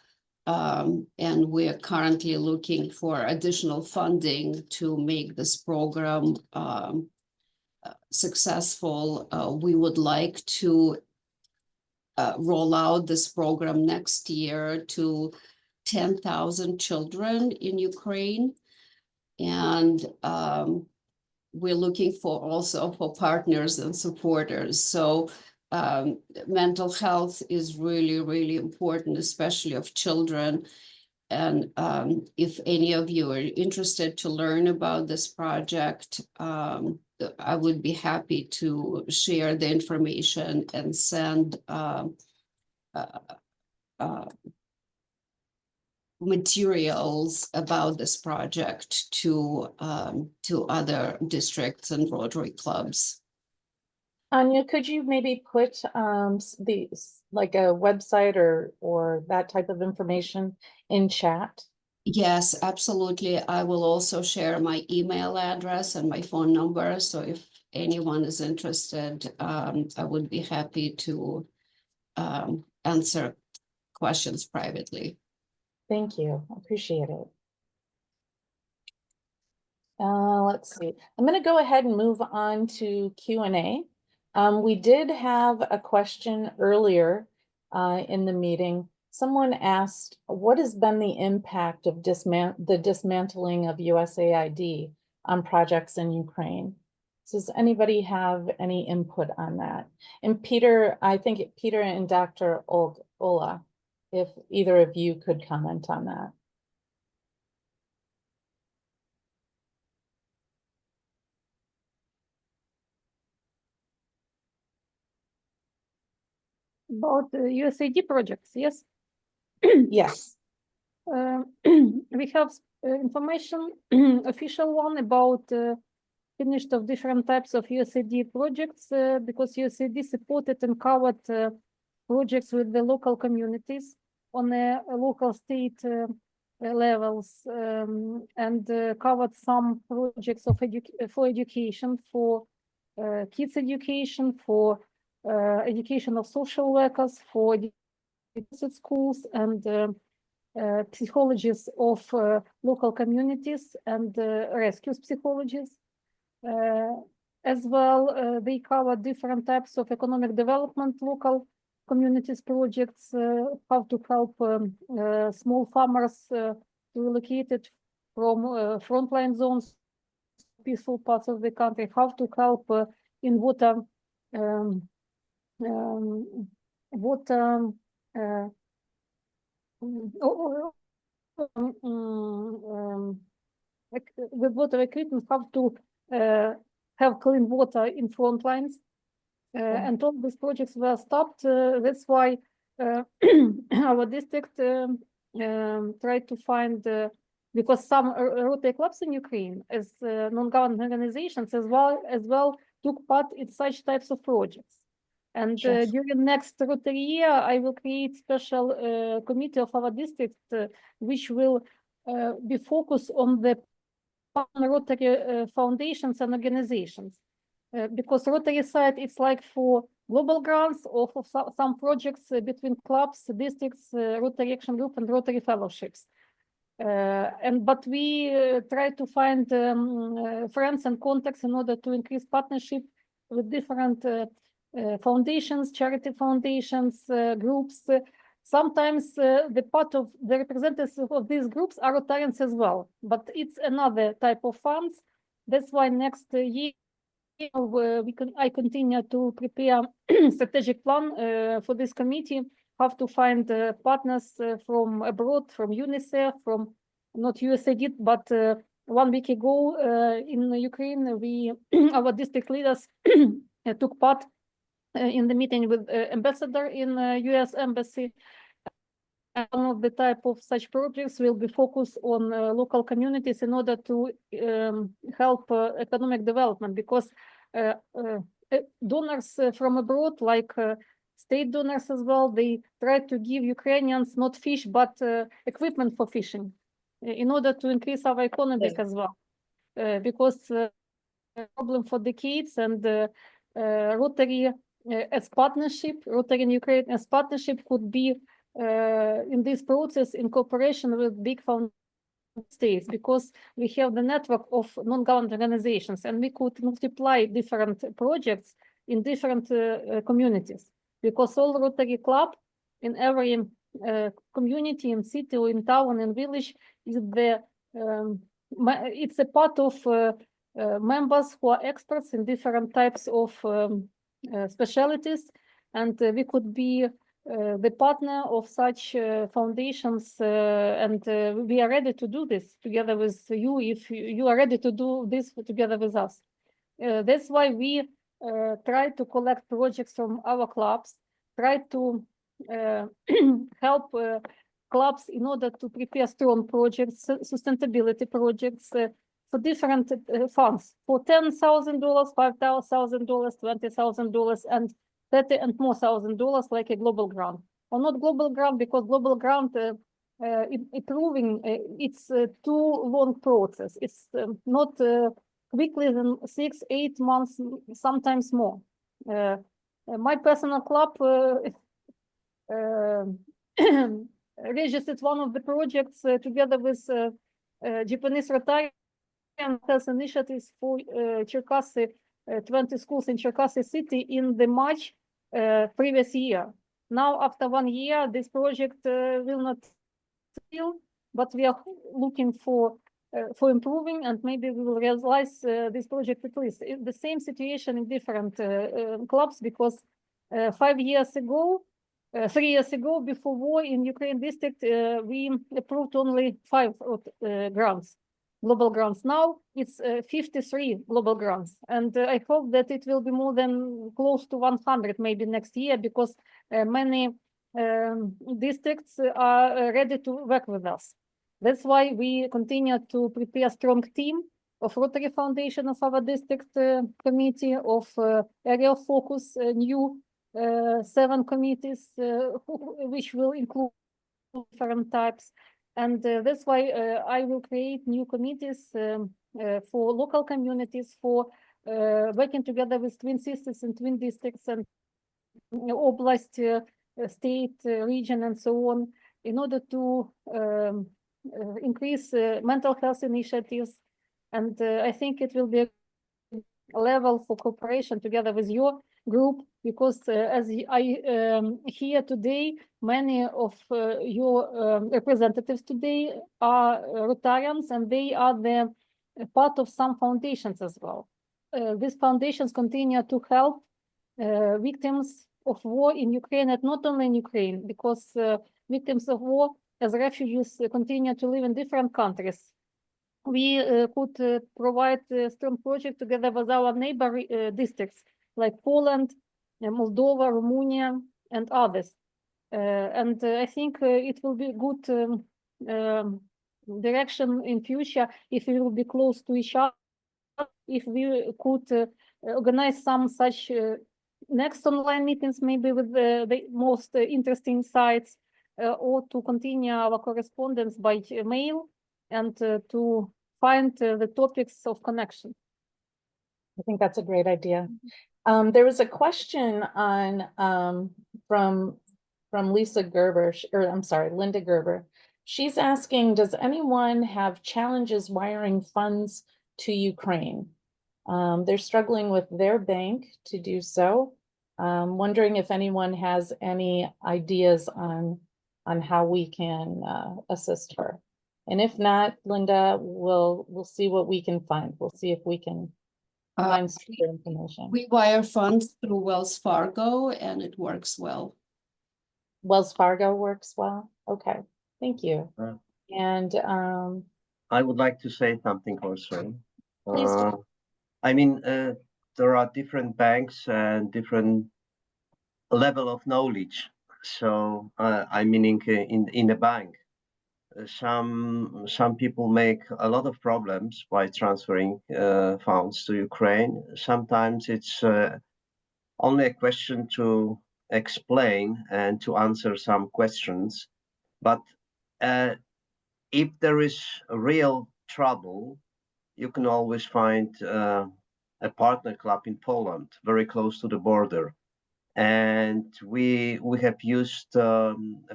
And we're currently looking for additional funding to make this program successful. We would like to roll out this program next year to 10,000 children in Ukraine. And we're looking for also for partners and supporters. So mental health is really, really important, especially of children. And if any of you are interested to learn about this project, I would be happy to share the information and send materials about this project to other districts and Rotary clubs. Anya, could you maybe put like a website or that type of information in chat? Yes, absolutely. I will also share my email address and my phone number. So if anyone is interested, I would be happy to answer questions privately. Thank you. I appreciate it. Let's see. I'm going to go ahead and move on to Q&A. We did have a question earlier in the meeting. Someone asked, what has been the impact of the dismantling of USAID on projects in Ukraine? Does anybody have any input on that? And Peter, I think Peter and Dr. Olha, if either of you could comment on that. About USAID projects, yes? Yes. We have information, official one about finished of different types of USAID projects because USAID supported and covered projects with the local communities on a local state levels and covered some projects of for education, for kids education, for education of social workers, for schools and psychologists of local communities and rescue psychologists. As well, they cover different types of economic development, local communities projects, how to help small farmers relocated from frontline zones, peaceful parts of the country, how to help in water with water equipment, how to have clean water in front lines. And all these projects were stopped. That's why our district tried to find, because some Rotary clubs in Ukraine as non-government organizations as well took part in such types of projects. And Sure. during next Rotary year, I will create special committee of our district, which will be focused on the Rotary foundations and organizations. Because Rotary side, it's like for global grants or for some projects between clubs, districts, Rotary Action Group, and Rotary Fellowships. But we try to find friends and contacts in order to increase partnership with different foundations, charity foundations, groups. Sometimes the part of the representatives of these groups are Rotarians as well, but it's another type of funds. That's why next year I continue to prepare strategic plan for this committee. Have to find partners from abroad, from UNICEF, from not USAID, but 1 week ago in Ukraine, we our district leaders took part in the meeting with ambassador in US Embassy. And one of the type of such projects will be focused on local communities in order to help economic development, because donors from abroad, like state donors as well, they try to give Ukrainians not fish, but equipment for fishing in order to increase our economy as well. Because problem for decades, and Rotary as partnership, Rotary in Ukraine as partnership could be in this process in cooperation with big foundation states, because we have the network of non-government organizations, and we could multiply different projects in different communities, because all Rotary Club in every community, in city or in town and village is the it's a part of members who are experts in different types of specialties, and we could be the partner of such foundations, and we are ready to do this together with you if you are ready to do this together with us. That's why we try to collect projects from our clubs, try to help clubs in order to prepare strong projects, sustainability projects for different funds, for $10,000, $5,000, $20,000, and $30,000 and more like a global grant. Or not global grant, because global grant approving it's a too long process. It's not quickly than 6-8 months, sometimes more. My personal club registered one of the projects together with Japanese Rotarian health initiatives for Cherkasy, 20 schools in Cherkasy city in the March previous year. Now, after 1 year, this project will not still, but we are looking for improving, and maybe we will realize this project at least. It's the same situation in different clubs, because 3 years ago, before war in Ukraine district, we approved only 5 grants, global grants. Now it's 53 global grants, and I hope that it will be more than close to 100 maybe next year, because many districts are ready to work with us. That's why we continue to prepare a strong team of Rotary Foundation, of our district committee, of area of focus, new 7 committees, which will include different types. And that's why I will create new committees for local communities, for working together with twin sisters and twin districts and oblast, state, region, and so on, in order to increase mental health initiatives. And I think it will be a level for cooperation together with your group, because as I hear today, many of your representatives today are Rotarians, and they are the part of some foundations as well. These foundations continue to help victims of war in Ukraine, and not only in Ukraine, because victims of war as refugees continue to live in different countries. We could provide a strong project together with our neighbor districts like Poland, Moldova, Romania, and others. And I think it will be a good direction in future if we will be close to each other, if we could organize some such next online meetings, maybe with the most interesting sites, or to continue our correspondence by mail and to find the topics of connection. I think that's a great idea. There was a question on from Lisa Gerber, or I'm sorry, Linda Gerber. She's asking, does anyone have challenges wiring funds to Ukraine? They're struggling with their bank to do so. Wondering if anyone has any ideas on how we can assist her. And if not, Linda, we'll see what we can find. We'll see if we can find some information. We wire funds through Wells Fargo and it works well. Wells Fargo works well. Okay, thank you. Right. And I would like to say something also. Please do. I mean, there are different banks and different level of knowledge. So I'm meaning in the bank, some people make a lot of problems by transferring funds to Ukraine. Sometimes it's only a question to explain and to answer some questions. But if there is a real trouble, you can always find a partner club in Poland, very close to the border. And we have used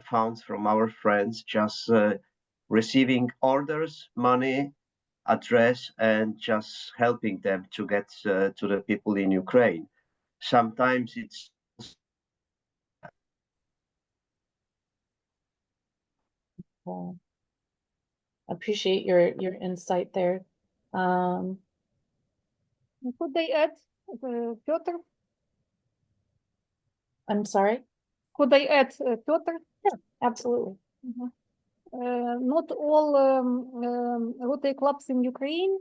funds from our friends, just receiving orders, money, address, and just helping them to get to the people in Ukraine. Sometimes it's appreciate your insight there. Could they add, Piotr? I'm sorry. Could I add, Piotr? Yeah, absolutely. Not all Rotary clubs in Ukraine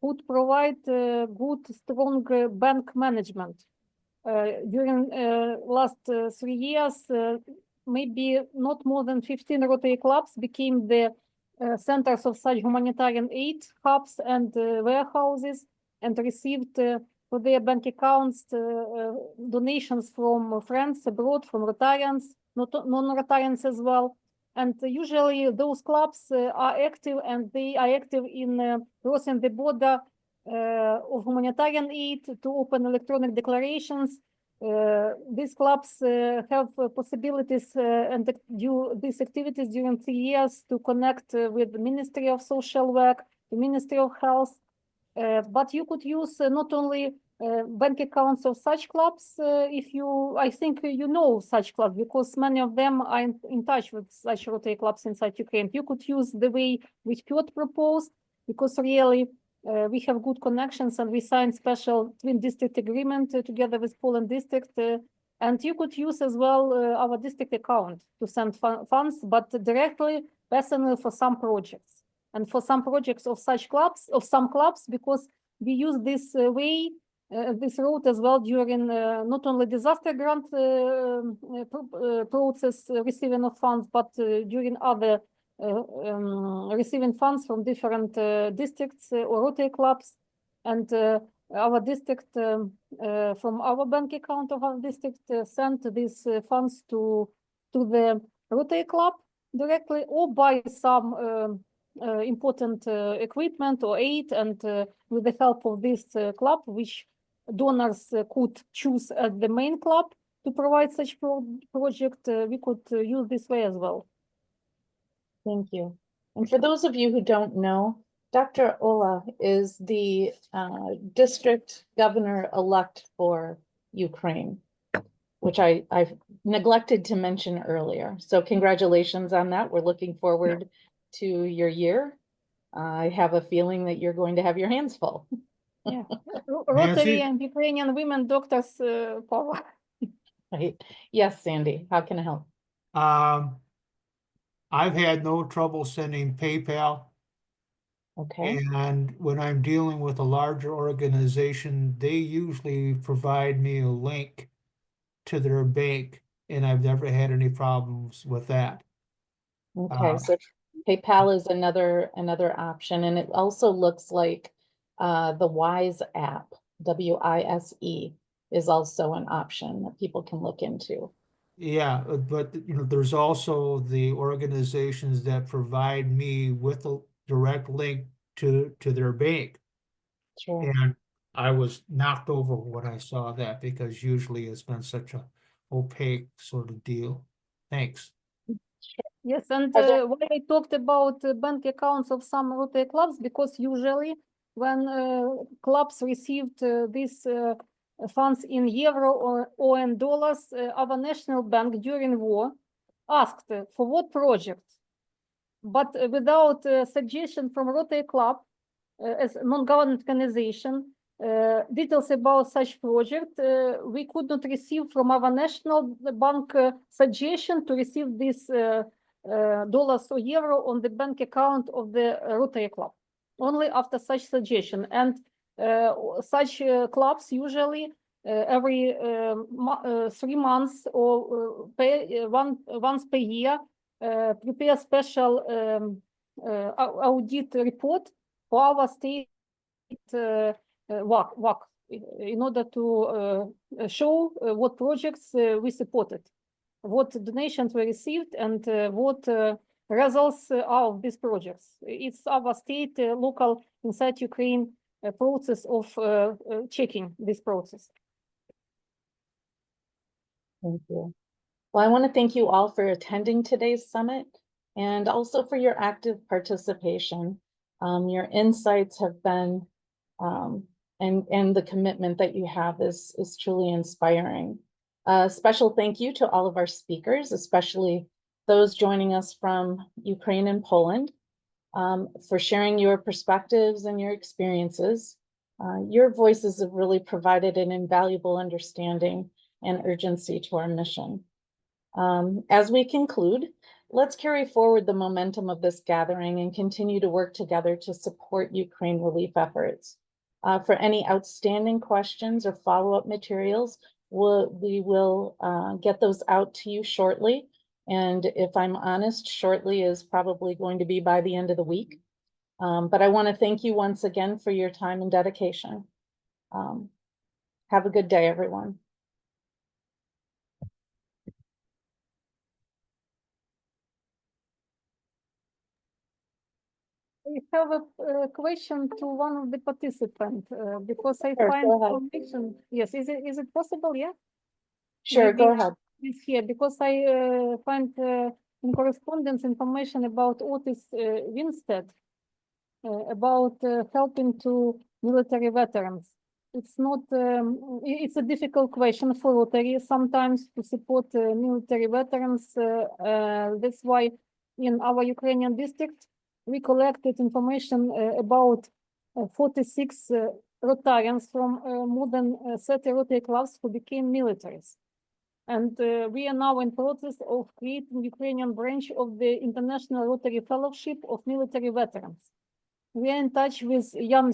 would provide good, strong bank management. During last 3 years, maybe not more than 15 Rotary clubs became the centers of such humanitarian aid hubs and warehouses, and received for their bank accounts donations from friends abroad, from Rotarians, non-Rotarians as well. And usually those clubs are active, and they are active in crossing the border of humanitarian aid to open electronic declarations. These clubs have possibilities and do these activities during 3 years to connect with the Ministry of Social Work, the Ministry of Health. But you could use not only bank accounts of such clubs, I think you know such clubs, because many of them are in touch with such Rotary clubs inside Ukraine. You could use the way which Piotr proposed, because really we have good connections, and we signed special twin district agreement together with Poland district. And you could use as well our district account to send funds, but directly, personally, for some projects. And for some projects of such clubs, of some clubs, because we use this way, this route as well during not only disaster grant process receiving of funds, but during other receiving funds from different districts or Rotary clubs. And our district, from our bank account of our district, sent these funds to the Rotary club directly, or by some important equipment or aid, and with the help of this club, which donors could choose as the main club to provide such project, we could use this way as well. Thank you. And for those of you who don't know, Dr. Olha is the district governor-elect for Ukraine, which I've neglected to mention earlier. So congratulations on that. We're looking forward to your year. I have a feeling that you're going to have your hands full. Yeah, Rotary and Ukrainian women doctors power. Right. Yes, Sandy, how can I help? I've had no trouble sending PayPal. Okay. And when I'm dealing with a larger organization, they usually provide me a link to their bank, and I've never had any problems with that. Okay, so PayPal is another option, and it also looks like the WISE app, WISE, is also an option that people can look into. Yeah, but there's also the organizations that provide me with a direct link to their bank. Sure. And I was knocked over when I saw that because usually it's been such a opaque sort of deal. Thanks. Yes, and Are there- why I talked about bank accounts of some Rotary clubs, because usually when clubs received these funds in euro or in dollars, our national bank during war asked for what project, but without suggestion from Rotary Club as a non-government organization, details about such project, we could not receive from our national bank suggestion to receive this dollars or euro on the bank account of the Rotary Club, only after such suggestion. And such clubs usually every 3 months or pay once per year prepare special audit report for our state work in order to show what projects we supported, what donations were received, and what results are of these projects. It's our state local inside Ukraine process of checking this process. Thank you. Well, I want to thank you all for attending today's summit and also for your active participation. Your insights have been, and the commitment that you have is truly inspiring. Special thank you to all of our speakers, especially those joining us from Ukraine and Poland, for sharing your perspectives and your experiences. Your voices have really provided an invaluable understanding and urgency to our mission. As we conclude, let's carry forward the momentum of this gathering and continue to work together to support Ukraine relief efforts. For any outstanding questions or follow-up materials, we will get those out to you shortly. And if I'm honest, shortly is probably going to be by the end of the week. But I want to thank you once again for your time and dedication. Have a good day, everyone. I have a question to one of the participants because I Sure, find go ahead. information. Yes, is it possible? Yeah. Sure, Maybe go ahead. it's here because I find in correspondence information about Otis Winstead about helping to military veterans. It's not. It's a difficult question for Rotary sometimes to support military veterans. That's why in our Ukrainian district we collected information about 46 Rotarians from more than 30 Rotary clubs who became militaries. And we are now in process of creating Ukrainian branch of the International Rotary Fellowship of Military Veterans. We are in touch with Jan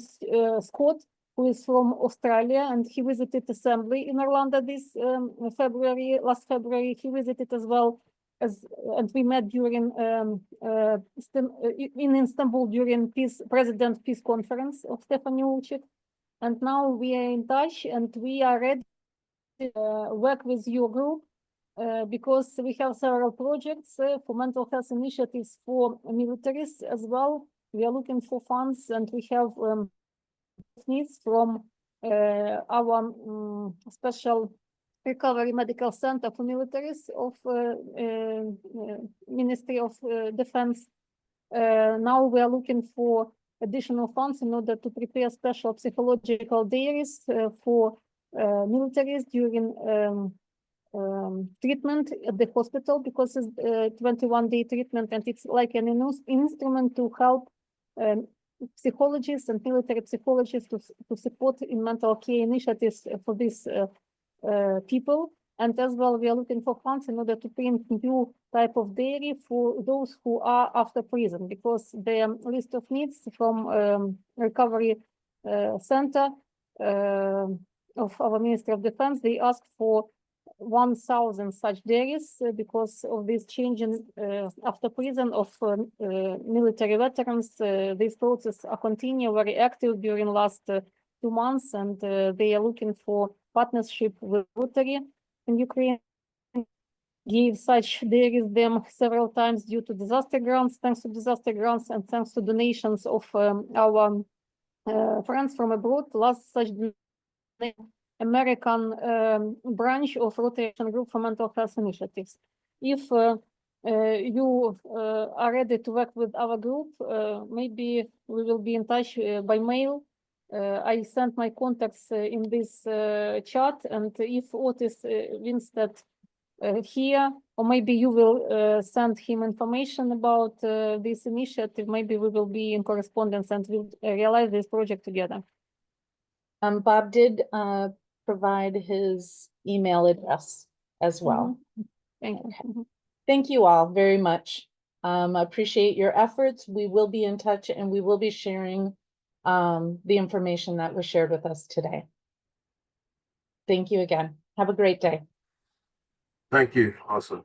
Scott, who is from Australia, and he visited assembly in Orlando this last February. He visited as well as, and we met during in Istanbul during President Peace Conference of Stefan Milchik. And now we are in touch and we are ready to work with your group because we have several projects for mental health initiatives for militaries as well. We are looking for funds and we have needs from our special recovery medical center for militaries of Ministry of Defense. Now we are looking for additional funds in order to prepare special psychological diaries for militaries during treatment at the hospital, because it's 21-day treatment and it's like an instrument to help psychologists and military psychologists to support in mental care initiatives for these people. And as well, we are looking for funds in order to print new type of diary for those who are after prison, because the list of needs from recovery center of our Ministry of Defense, they ask for 1,000 such diaries because of this change in after prison of military veterans. This process are continue very active during last 2 months, and they are looking for partnership with Rotary in Ukraine. Gave such them several times due to disaster grants, thanks to disaster grants and thanks to donations of our friends from abroad. Last such American branch of Rotary Group for Mental Health Initiatives. If you are ready to work with our group, maybe we will be in touch by mail. I sent my contacts in this chat, and if Otis Winstead here, or maybe you will send him information about this initiative, maybe we will be in correspondence and we'll realize this project together. Bob did provide his email address as well. Thank you. Thank you all very much. Appreciate your efforts. We will be in touch and we will be sharing the information that was shared with us today. Thank you again. Have a great day. Thank you. Awesome.